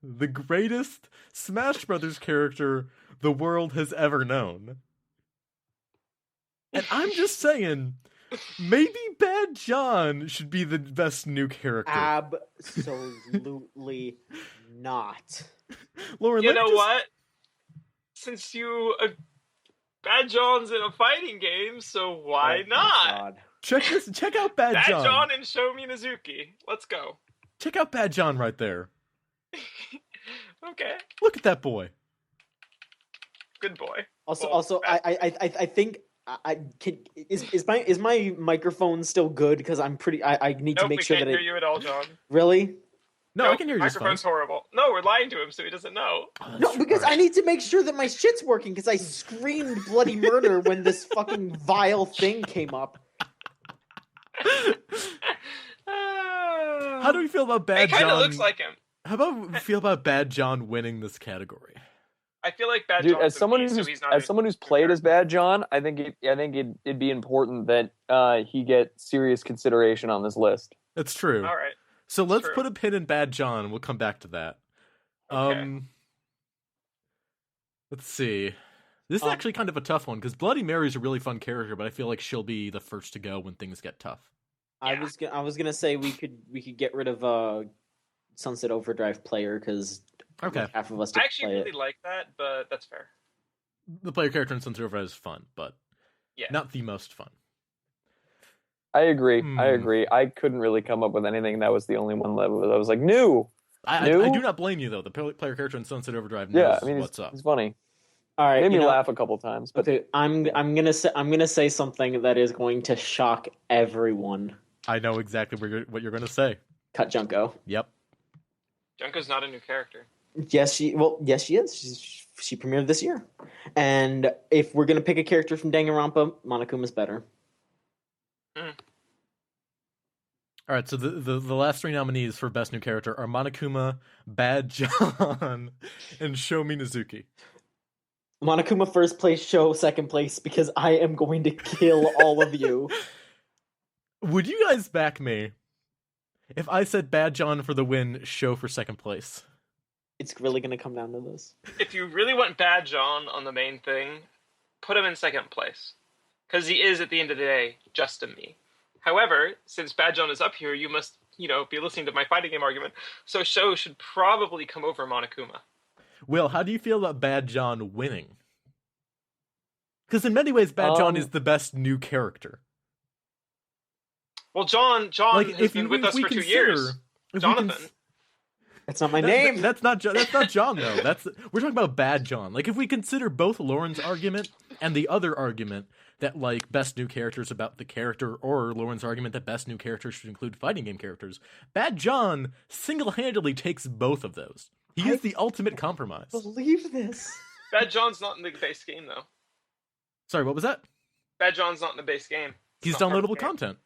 the greatest Smash Brothers character the world has ever known. And I'm just saying, maybe Bad John should be the best new character. Absolutely not. Lauren, You let me know just- what? Since you Bad John's in a fighting game, so why Oh my not? God. Check out Bad Bad John. John and Sho Minazuki. Let's go. Check out Bad John right there. Okay, Look at that boy. good boy. Also, Well, also, I think I can. Is my microphone still good? Because I'm pretty. I need to Nope, make we sure can't that hear it you at all, John. really. No, Nope, I can hear you just fine. Microphone's horrible. No, we're lying to him, so he doesn't know. Oh, No, that's because right. I need to make sure that my shit's working. Because I screamed bloody murder when this fucking vile thing came up. How do we feel about It Bad kind John? of looks like him. How about we feel about Bad John winning this category? I feel like Bad Dude, John's as someone a beast, who's so he's not played as Bad John, I think it'd be important that he get serious consideration on this list. That's true. All right. So let's true. put a pin in Bad John. We'll come back to that. Okay. Let's see. This is actually kind of a tough one because Bloody Mary's a really fun character, but I feel like she'll be the first to go when things get tough. I Yeah. was gonna say we could get rid of Sunset Overdrive player because Okay. half of us I didn't actually play really it. like that, but that's fair. The player character in Sunset Overdrive is fun, but Yeah. not the most fun. I agree. Hmm. I agree. I couldn't really come up with anything. That was the only one that I was like, new. I New? do not blame you though. The player character in Sunset Overdrive knows Yeah, I mean, what's up. it's funny. All right, Made me you know, laugh a couple times, but Okay, I'm gonna say something that is going to shock everyone. I know exactly what you're going to say. Cut Junko. Yep. Junko's not a new character. Yes, she is. She premiered this year. And if we're gonna pick a character from Danganronpa, Monokuma's better. All right, so the last three nominees for Best New Character are Monokuma, Bad John, and Sho Minazuki. Monokuma first place, Show second place, because I am going to kill all of you. Would you guys back me if I said Bad John for the win, Sho for second place? It's really gonna come down to this. If you really want Bad John on the main thing, put him in second place. Because he is, at the end of the day, just a me. However, since Bad John is up here, you must, be listening to my fighting game argument. So Sho should probably come over Monokuma. Will, how do you feel about Bad John winning? Because in many ways, Bad John is the best new character. Well, John has been with us for 2 years. Jonathan. That's not my name. That's not John, though. We're talking about Bad John. Like, if we consider both Lauren's argument and the other argument that, like, best new characters about the character, or Lauren's argument that best new characters should include fighting game characters, Bad John single-handedly takes both of those. He is the ultimate compromise. Believe this. Bad John's not in the base game, though. Sorry, what was that? Bad John's not in the base game. He's downloadable content.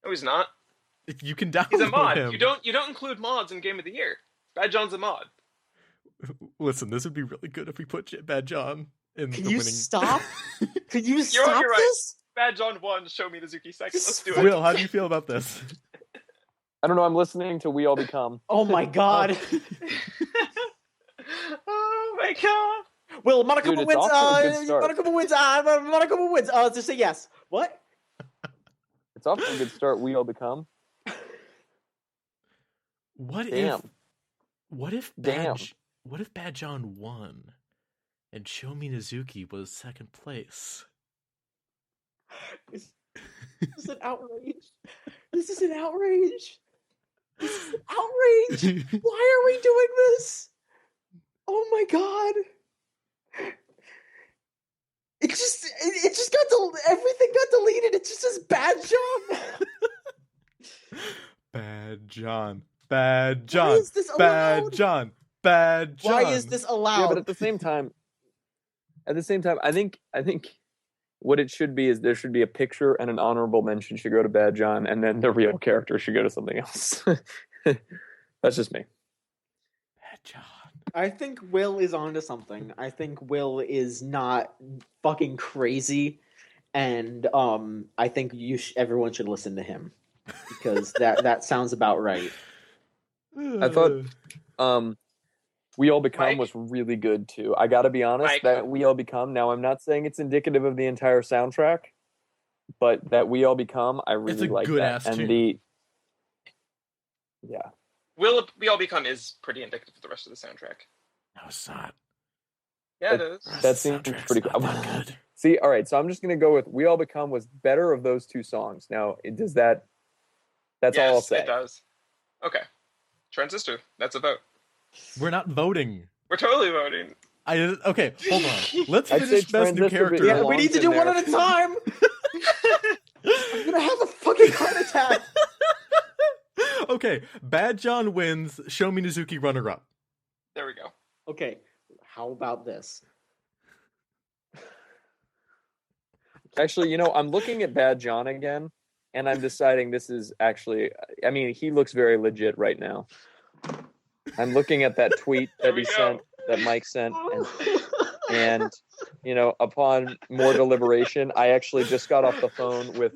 No, he's not. You can download He's a mod. him. You don't include mods in Game of the Year. Bad John's a mod. Listen, this would be really good if we put Bad John in the winning. Can you stop? Could you stop You're right. this? Bad John won. Show me Mizuki second. Let's do it. Will, how do you feel about this? I don't know. I'm listening to We All Become. Oh my god. Oh my god. Will Monokuma Dude, wins? it's off to a good start. Monokuma wins. Monokuma wins. Just say yes. What? It's off to a good start. We All Become. What Damn. if Bad John won and Shomi Mizuki was second place? This is an outrage. This is an outrage. This is an outrage. Why are we doing this? Oh my god. It just got everything got deleted. It just says Bad John. Bad John. Bad John. Why is this Bad allowed? John. Bad John. Why is this allowed? Yeah, but at the same time, I think what it should be is there should be a picture and an honorable mention should go to Bad John, and then the real character should go to something else. That's just me. Bad John. I think Will is onto something. I think Will is not fucking crazy, and I think everyone should listen to him because that sounds about right. I thought We All Become Mike? was really good too. I gotta be honest, Mike? that We All Become, now I'm not saying it's indicative of the entire soundtrack, but that We All Become, I really It's a like good that. ass And tune. yeah. Will We All Become is pretty indicative of the rest of the soundtrack. No, it's not. Yeah, it is. The rest That of the seems soundtrack's pretty not cool. that good. See, all right, so I'm just gonna go with We All Become was better of those two songs. Now, that's all I'll Yes, say. it does. Okay. Transistor. That's a vote. We're not voting. We're totally voting. Okay, hold on. Let's I'd say finish best new Transistor character. Yeah, we need to do belongs one in at a time. I'm gonna have a fucking heart attack. Okay, Bad John wins. Shomi Mizuki runner up. There we go. Okay, how about this? Actually, I'm looking at Bad John again, and I'm deciding this is actually, I mean, he looks very legit right now. I'm looking at that tweet that he sent, that Mike sent, and upon more deliberation, I actually just got off the phone with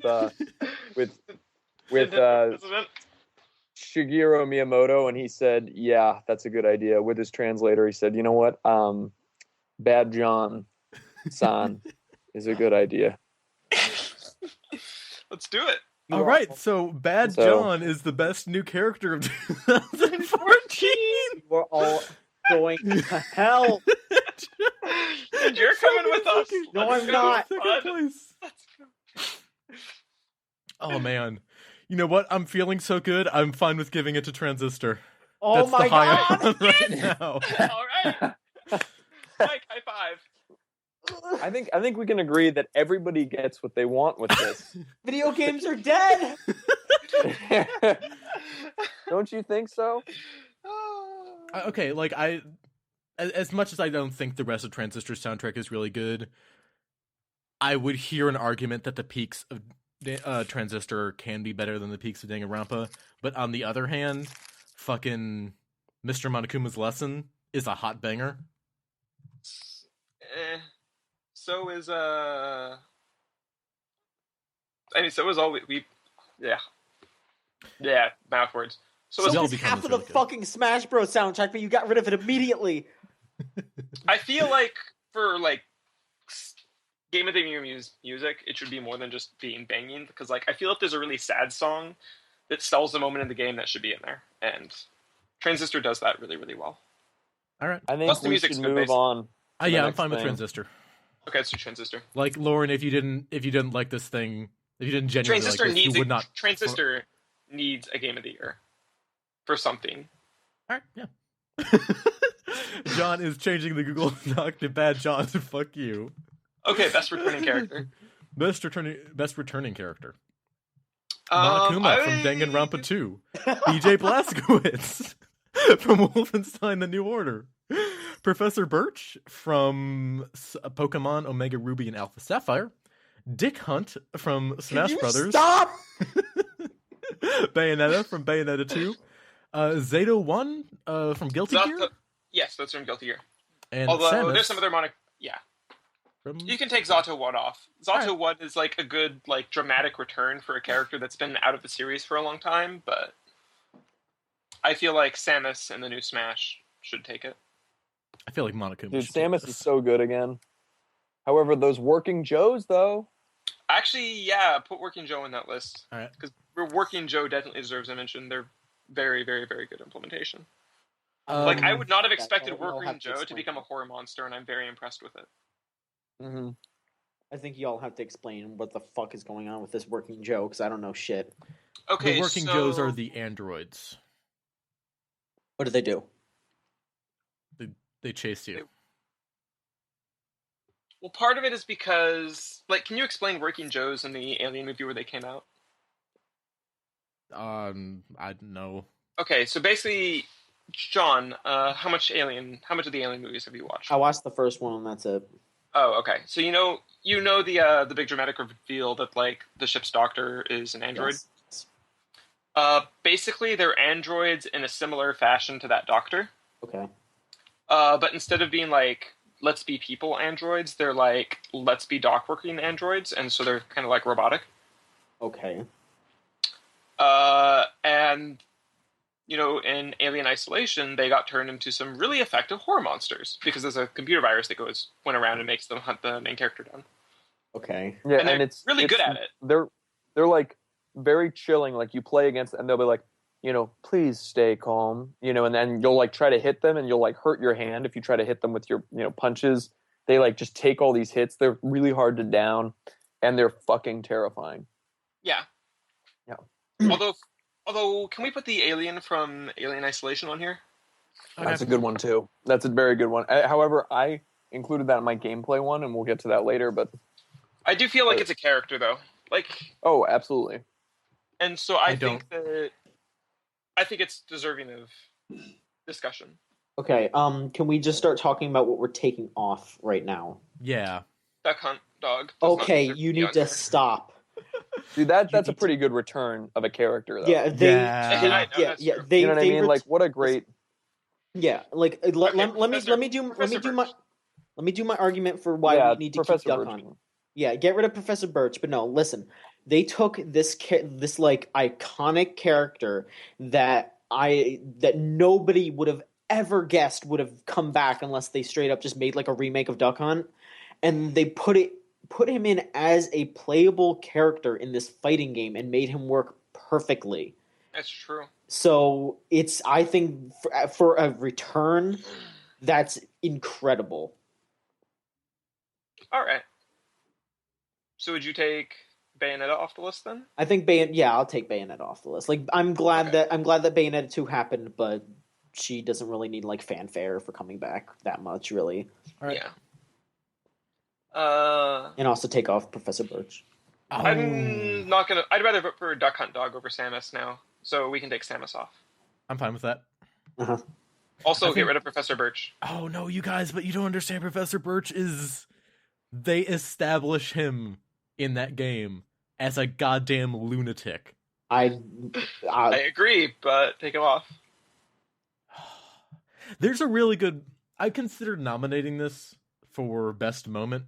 Shigeru Miyamoto, and he said, yeah, that's a good idea. With his translator, he said, you know what? Bad John-san is a good idea. Let's do it. All right, so Bad John is the best new character of 2014. We're all going to hell. And you're coming with us. No, Let's I'm go. not. Second place. Oh man, you know what? I'm feeling so good. I'm fine with giving it to Transistor. Oh That's my the high god! I'm on right now. All right. Mike, high five. I think we can agree that everybody gets what they want with this. Video games are dead. Don't you think so? Okay, like as much as I don't think the rest of Transistor's soundtrack is really good, I would hear an argument that the peaks of Transistor can be better than the peaks of Danganronpa. But on the other hand, fucking Mr. Monokuma's Lesson is a hot banger. So is I mean, so is all we yeah, mouth words. So Y'all it's Become half is of the really good. fucking Smash Bros soundtrack, but you got rid of it immediately. I feel like for like Game of the Year music, it should be more than just being banging, because like I feel if there's a really sad song that sells the moment in the game, that should be in there, and Transistor does that really, really well. All right. I think Plus the we music's should good, move basically. on. to the Yeah, I'm next fine with thing. Transistor. Okay, let's do Transistor. Like Lauren, if you didn't like this thing, if you didn't genuinely Transistor like this, needs you would not. Transistor needs a Game of the Year for something. All right, yeah. John is changing the Google Doc to Bad John. Fuck you. Okay, best returning character. Best returning character. Monokuma from Danganronpa 2. BJ Blazkowicz from Wolfenstein: The New Order. Professor Birch from Pokemon Omega Ruby and Alpha Sapphire. Dick Hunt from Smash Brothers. Stop! Bayonetta from Bayonetta 2. Zato 1 from Guilty Gear. Yes, that's from Guilty Gear. And Although Samus there's some other yeah. from... You can take Zato 1 off. Zato 1 is like a good like dramatic return for a character that's been out of the series for a long time, but I feel like Samus in the new Smash should take it. I feel like Monokuma. Dude, should take Samus this. is so good again. However, those Working Joes, though. Actually, yeah, put Working Joe in that list. All right. Because Working Joe definitely deserves a mention. They're very, very, very good implementation. Like, I would not have expected I'll have Working to Joe to explain become a that. horror monster, and I'm very impressed with it. Mm-hmm. I think y'all have to explain what the fuck is going on with this Working Joe, because I don't know shit. Okay, The Working so... Joes are the androids. What do they do? They chase you. Well, part of it is because... Like, can you explain Working Joes in the Alien movie where they came out? I don't know. Okay, so basically, John, how much of the Alien movies have you watched? I watched the first one, and that's it. Oh, okay. So you know the big dramatic reveal that like the ship's doctor is an android. Yes. Basically, they're androids in a similar fashion to that doctor. Okay. But instead of being like let's be people androids, they're like let's be dock working androids, and so they're kind of like robotic. Okay. And you know, in Alien Isolation, they got turned into some really effective horror monsters because there's a computer virus that went around and makes them hunt the main character down. Okay. Yeah, And they're it's really good at it. They're like very chilling. Like you play against, and they'll be like, you know, please stay calm. You know, and then you'll like try to hit them, and you'll like hurt your hand if you try to hit them with your punches. They like just take all these hits. They're really hard to down, and they're fucking terrifying. Yeah. Yeah. Although, can we put the alien from Alien Isolation on here? That's a good one too. That's a very good one. However, I included that in my gameplay one, and we'll get to that later. But I do feel like it's a character, though. Like, oh, absolutely. and so I think it's deserving of discussion. Okay. Can we just start talking about what we're taking off right now? Yeah. Duck Hunt Dog. does not Okay, deserve you to be need on to here. stop. Dude, that's a pretty good return of a character, though. Yeah, they. Yeah. they- I know, yeah, that's yeah. true. They. You know what I they mean? ret- Like, what a great. Yeah, like let me Professor do my argument for why yeah, we need to Professor keep Duck Birch. Hunt. Yeah, get rid of Professor Birch, but no, listen. They took this like iconic character that nobody would have ever guessed would have come back unless they straight up just made like a remake of Duck Hunt, and they put him in as a playable character in this fighting game and made him work perfectly. That's true. So it's, I think, for a return, that's incredible. All right. So would you take Bayonetta off the list then? I think I'll take Bayonetta off the list. Like, I'm glad that Bayonetta 2 happened, but she doesn't really need like fanfare for coming back that much, really. All right. Yeah. And also take off Professor Birch. I'm not gonna. I'd rather vote for Duck Hunt Dog over Samus now, so we can take Samus off. I'm fine with that. Uh-huh. Also, I get think- rid of Professor Birch. Oh no, you guys, but you don't understand. Professor Birch they establish him in that game as a goddamn lunatic. I agree, but take him off. There's a really good. I considered nominating this for best moment.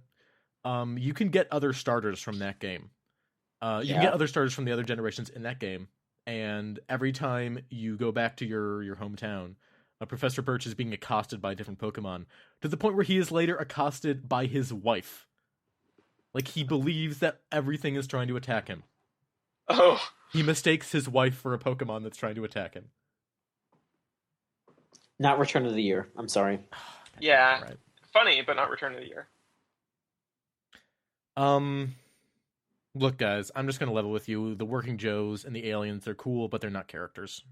You can get other starters from that game. You can get other starters from the other generations in that game, and every time you go back to your hometown, Professor Birch is being accosted by different Pokemon to the point where he is later accosted by his wife. Like, he believes that everything is trying to attack him. Oh, He mistakes his wife for a Pokemon that's trying to attack him. Not Return of the Year. I'm sorry. yeah. Right. Funny, but not Return of the Year. Look, guys, I'm just gonna level with you. The Working Joes and the aliens, they're cool, but they're not characters.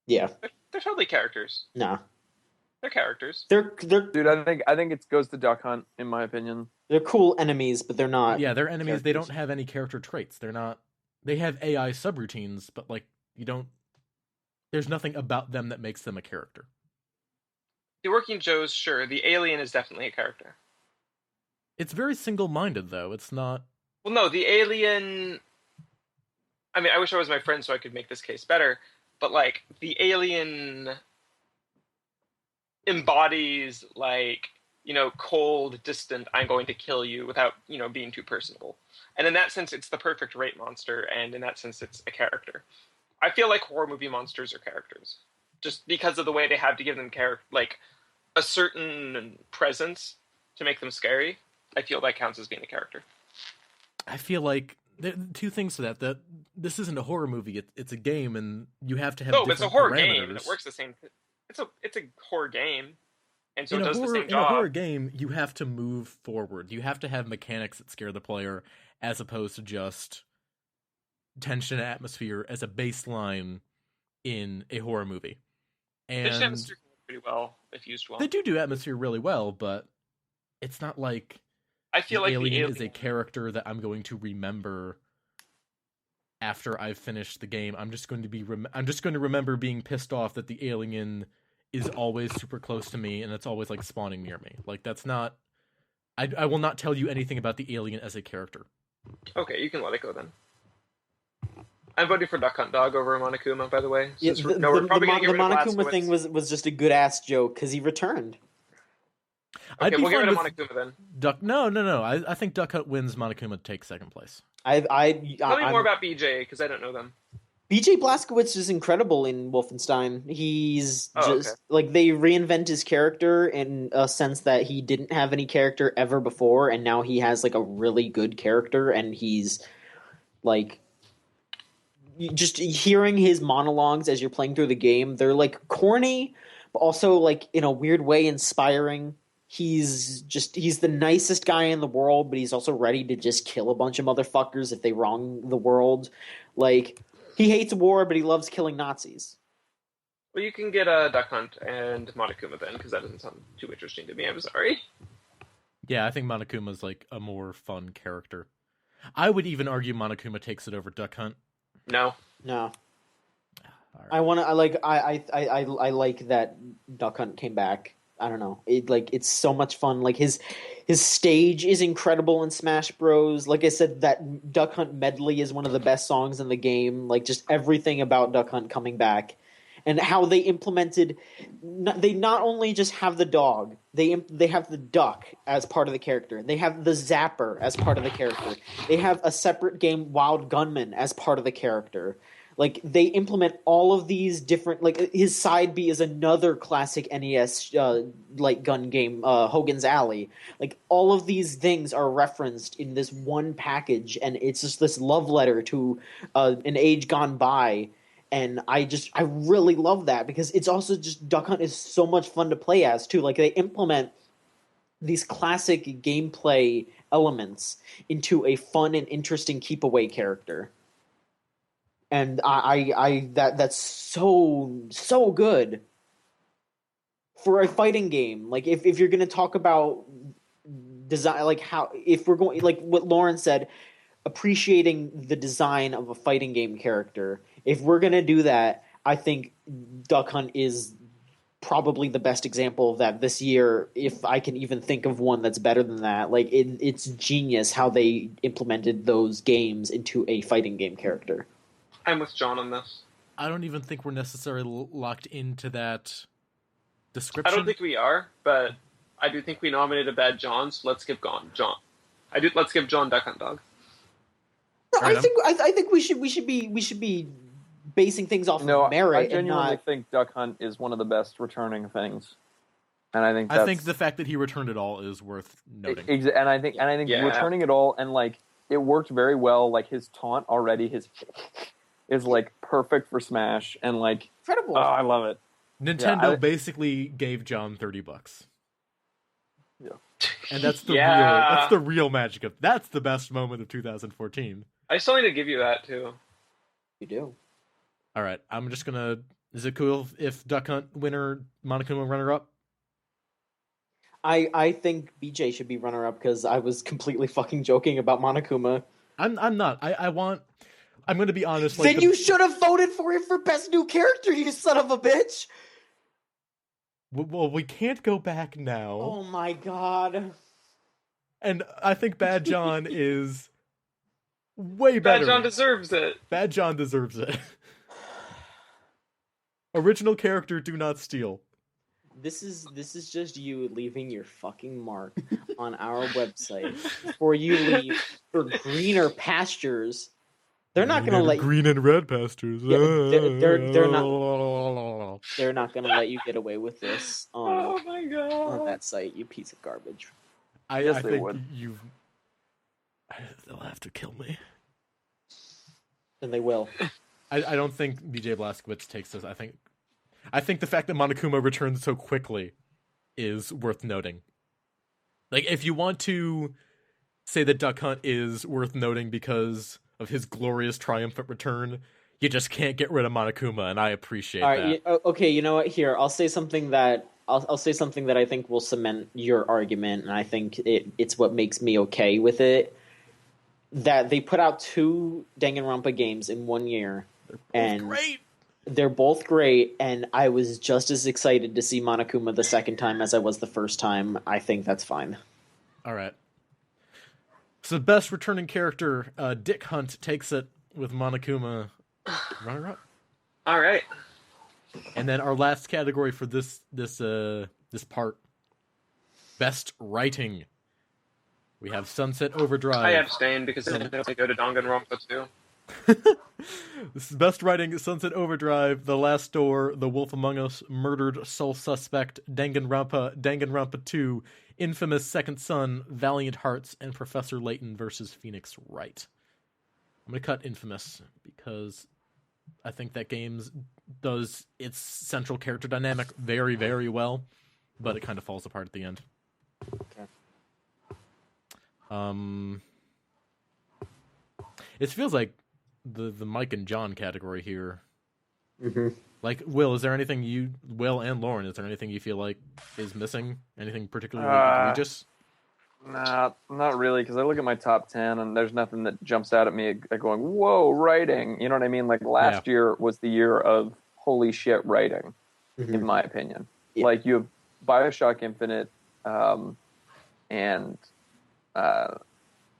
Yeah. They're totally characters. Nah. They're characters. They're Dude, I think it goes to Duck Hunt in my opinion. they're cool enemies, but they're not. Yeah, they're enemies. They characters. don't have any character traits. They're not. They have AI subroutines, but like you don't. There's nothing about them that makes them a character. The Working Joes, sure. The alien is definitely a character. It's very single-minded, though. It's not. Well, no, the alien. I mean, I wish I was my friend so I could make this case better, but like the alien embodies like cold, distant. I'm going to kill you without being too personable, and in that sense, it's the perfect rape monster, and in that sense, it's a character. I feel like horror movie monsters are characters, just because of the way they have to give them like a certain presence to make them scary. I feel that counts as being a character. I feel like there are two things to that. That this isn't a horror movie; it's a game, and you have to have. No, but it's a horror game, parameters. and it works the same. It's a horror game, and so in it does the same In a job. horror game, you have to move forward. You have to have mechanics that scare the player, as opposed to just tension and atmosphere as a baseline in a horror movie. And Tension atmosphere can work pretty well if used well. they do atmosphere really well, but it's not like I feel like the alien is a character that I'm going to remember after I've finished the game. I'm just going to remember being pissed off that the alien is always super close to me and it's always like spawning near me. Like that's not. I will not tell you anything about the alien as a character. Okay, you can let it go then. I'm voting for Duck Hunt Dog over Monokuma, by the way. Yeah, Since the we're probably going to get rid of Monokuma thing was just a good ass joke because he returned. I'd Okay, be we'll get fine rid of with Monokuma then. Duck. No. I think Duck Hunt wins. Monokuma takes second place. Tell me more about BJ, because I don't know them. BJ Blazkowicz is incredible in Wolfenstein. He's just okay. like they reinvent his character in a sense that he didn't have any character ever before, and now he has like a really good character, and he's like just hearing his monologues as you're playing through the game. They're like corny, but also like in a weird way inspiring. He's the nicest guy in the world, but he's also ready to just kill a bunch of motherfuckers if they wrong the world. Like he hates war, but he loves killing Nazis. Well, you can get Duck Hunt and Monokuma then, because that doesn't sound too interesting to me. I'm sorry. Yeah, I think Monokuma's like a more fun character. I would even argue Monokuma takes it over Duck Hunt. No. No, All right. I like that Duck Hunt came back. I don't know. It's so much fun. Like his stage is incredible in Smash Bros. Like I said, that Duck Hunt medley is one of the best songs in the game. Like just everything about Duck Hunt coming back, and how they implemented. They not only just have the dog, they have the duck as part of the character. They have the Zapper as part of the character. They have a separate game, Wild Gunman, as part of the character. Like they implement all of these different. Like his side B is another classic NES light gun game, Hogan's Alley. Like all of these things are referenced in this one package, and it's just this love letter to an age gone by. And I really love that because it's also just Duck Hunt is so much fun to play as too. Like they implement these classic gameplay elements into a fun and interesting keep away character. And that's so good for a fighting game. Like if you're going to talk about design, like how if we're going like what Lauren said, appreciating the design of a fighting game character. If we're going to do that, I think Duck Hunt is probably the best example of that this year. If I can even think of one that's better than that, like it's genius how they implemented those games into a fighting game character. I'm with John on this. I don't even think we're necessarily locked into that description. I don't think we are, but I do think we nominated a bad John, so let's give John. Let's give John Duck Hunt Dog. No, I think we should be basing things off of merit. I genuinely and not... think Duck Hunt is one of the best returning things. And I think I think the fact that he returned it all is worth noting. And I think Yeah. returning it all and like it worked very well. Like his taunt already, is like perfect for Smash, and like Incredible. oh, I love it. Nintendo basically gave John $30. Yeah. And that's the Yeah. real magic of that's the best moment of 2014. I still need to give you that too. You do. All right, I'm just gonna. Is it cool if Duck Hunt winner Monokuma runner up? I think BJ should be runner up because I was completely fucking joking about Monokuma. I'm not. I'm gonna be honest. Then you should have voted for him for best new character, you son of a bitch. Well, we can't go back now. Oh my god. And I think Bad John is way better. Bad John deserves it. Bad John deserves it. Original character, do not steal. This is just you leaving your fucking mark on our website before you leave for greener pastures. They're not going to let you. Green and red pastures. Yeah, they're not. They're not going to let you get away with this Oh on my god. that site. You piece of garbage. I Yes, they think would. they'll have to kill me. And they will. I don't think BJ Blazkowicz takes this. I think the fact that Monokuma returns so quickly is worth noting. Like, if you want to say that Duck Hunt is worth noting because of his glorious triumphant return, you just can't get rid of Monokuma, and I appreciate All that. right. Okay. You know what? Here, I'll say something that I'll say something that I think will cement your argument, and I think it's what makes me okay with it. That they put out 2 Danganronpa games in 1 year, and Great! they're both great, and I was just as excited to see Monokuma the second time as I was the first time. I think that's fine. All right. So best returning character, Dick Hunt takes it with Monokuma runner-up. All right. And then our last category for this part, best writing. We have Sunset Overdrive. I abstain because I didn't know to go to Danganronpa too. This is best writing: Sunset Overdrive, The Last Door, The Wolf Among Us, Murdered Soul Suspect, Danganronpa 2, Infamous Second Son, Valiant Hearts, and Professor Layton versus Phoenix Wright. I'm gonna cut Infamous because I think that game does its central character dynamic very, very well, but it kind of falls apart at the end. Okay. It feels like the Mike and John category here. Mm-hmm. Like, Will and Lauren, is there anything you feel like is missing? Anything particularly egregious? Nah, not really, because I look at my top 10 and there's nothing that jumps out at me going, whoa, writing. You know what I mean? Like, last year was the year of holy shit writing, in my opinion. Yeah. Like, you have Bioshock Infinite and Last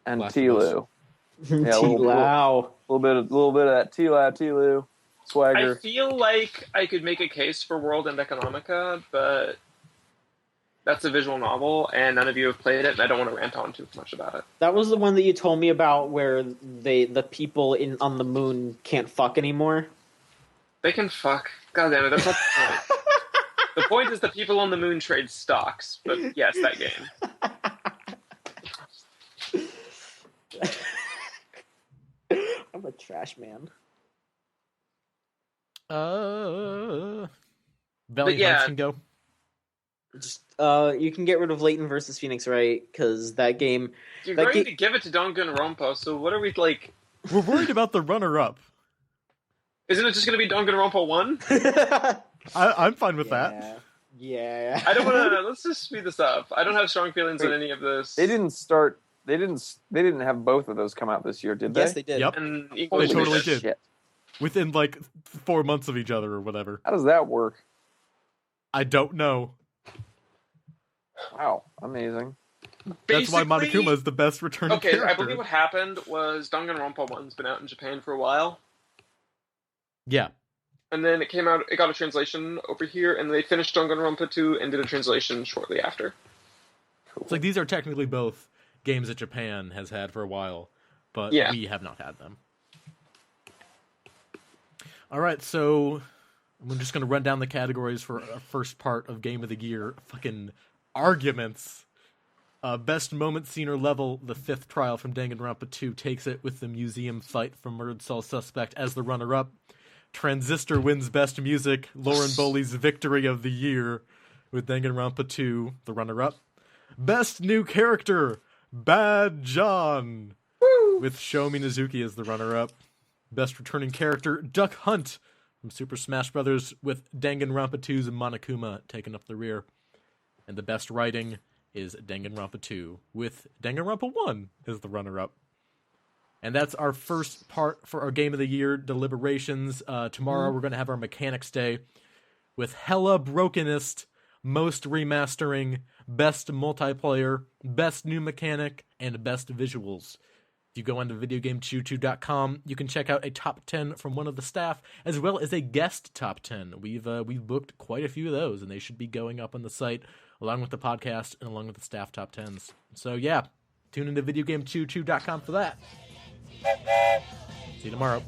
of T-Lu. Yeah, a T-Lao. little bit of that T-Lu I swagger. feel like I could make a case for World and Economica, but that's a visual novel, and none of you have played it, and I don't want to rant on too much about it. That was the one that you told me about where the people on the moon can't fuck anymore. They can fuck. God damn it, that's not the point. The point is the people on the moon trade stocks, but yes, that game. I'm a trash man. Valiant yeah. Hearts can go. Just you can get rid of Layton versus Phoenix Wright because that game. You're That going to give it to Danganronpa, so what are we like? We're worried about the runner-up. Isn't it just going to be Danganronpa 1? I'm fine with that. Yeah. I don't want to. Let's just speed this up. I don't have strong feelings on any of this. They didn't have both of those come out this year, did they? Yes, they did. Yep. And They equally totally shit. did. Within like 4 months of each other or whatever. How does that work? I don't know. Wow, amazing. That's why Basically- Monokuma is the best returning Okay, character. I believe what happened was Danganronpa 1's been out in Japan for a while, Yeah. and then it got a translation over here, and they finished Danganronpa 2 and did a translation shortly after. It's like these are technically both games that Japan has had for a while, but Yeah. we have not had them. All right, so I'm just going to run down the categories for our first part of Game of the Year. Fucking arguments. Best moment, scene, or level, The Fifth Trial from Danganronpa 2 takes it with the museum fight from Murdered Soul Suspect as the runner-up. Transistor wins Best Music, Lauren Boley's Victory of the Year with Danganronpa 2, the runner-up. Best New Character, Bad John, with Show Minazuki as the runner-up. Best Returning Character, Duck Hunt from Super Smash Bros. With Danganronpa 2's Monokuma taking up the rear. And the best writing is Danganronpa 2, with Danganronpa 1 as the runner-up. And that's our first part for our Game of the Year deliberations. Tomorrow we're going to have our Mechanics Day with Hella Brokenest, Most Remastering, Best Multiplayer, Best New Mechanic, and Best Visuals. If you go onto videogamechoochoo.com, you can check out a top 10 from one of the staff, as well as a guest top 10. We've booked quite a few of those, and they should be going up on the site, along with the podcast and along with the staff top 10s. So yeah, tune into videogamechoochoo.com for that. See you tomorrow.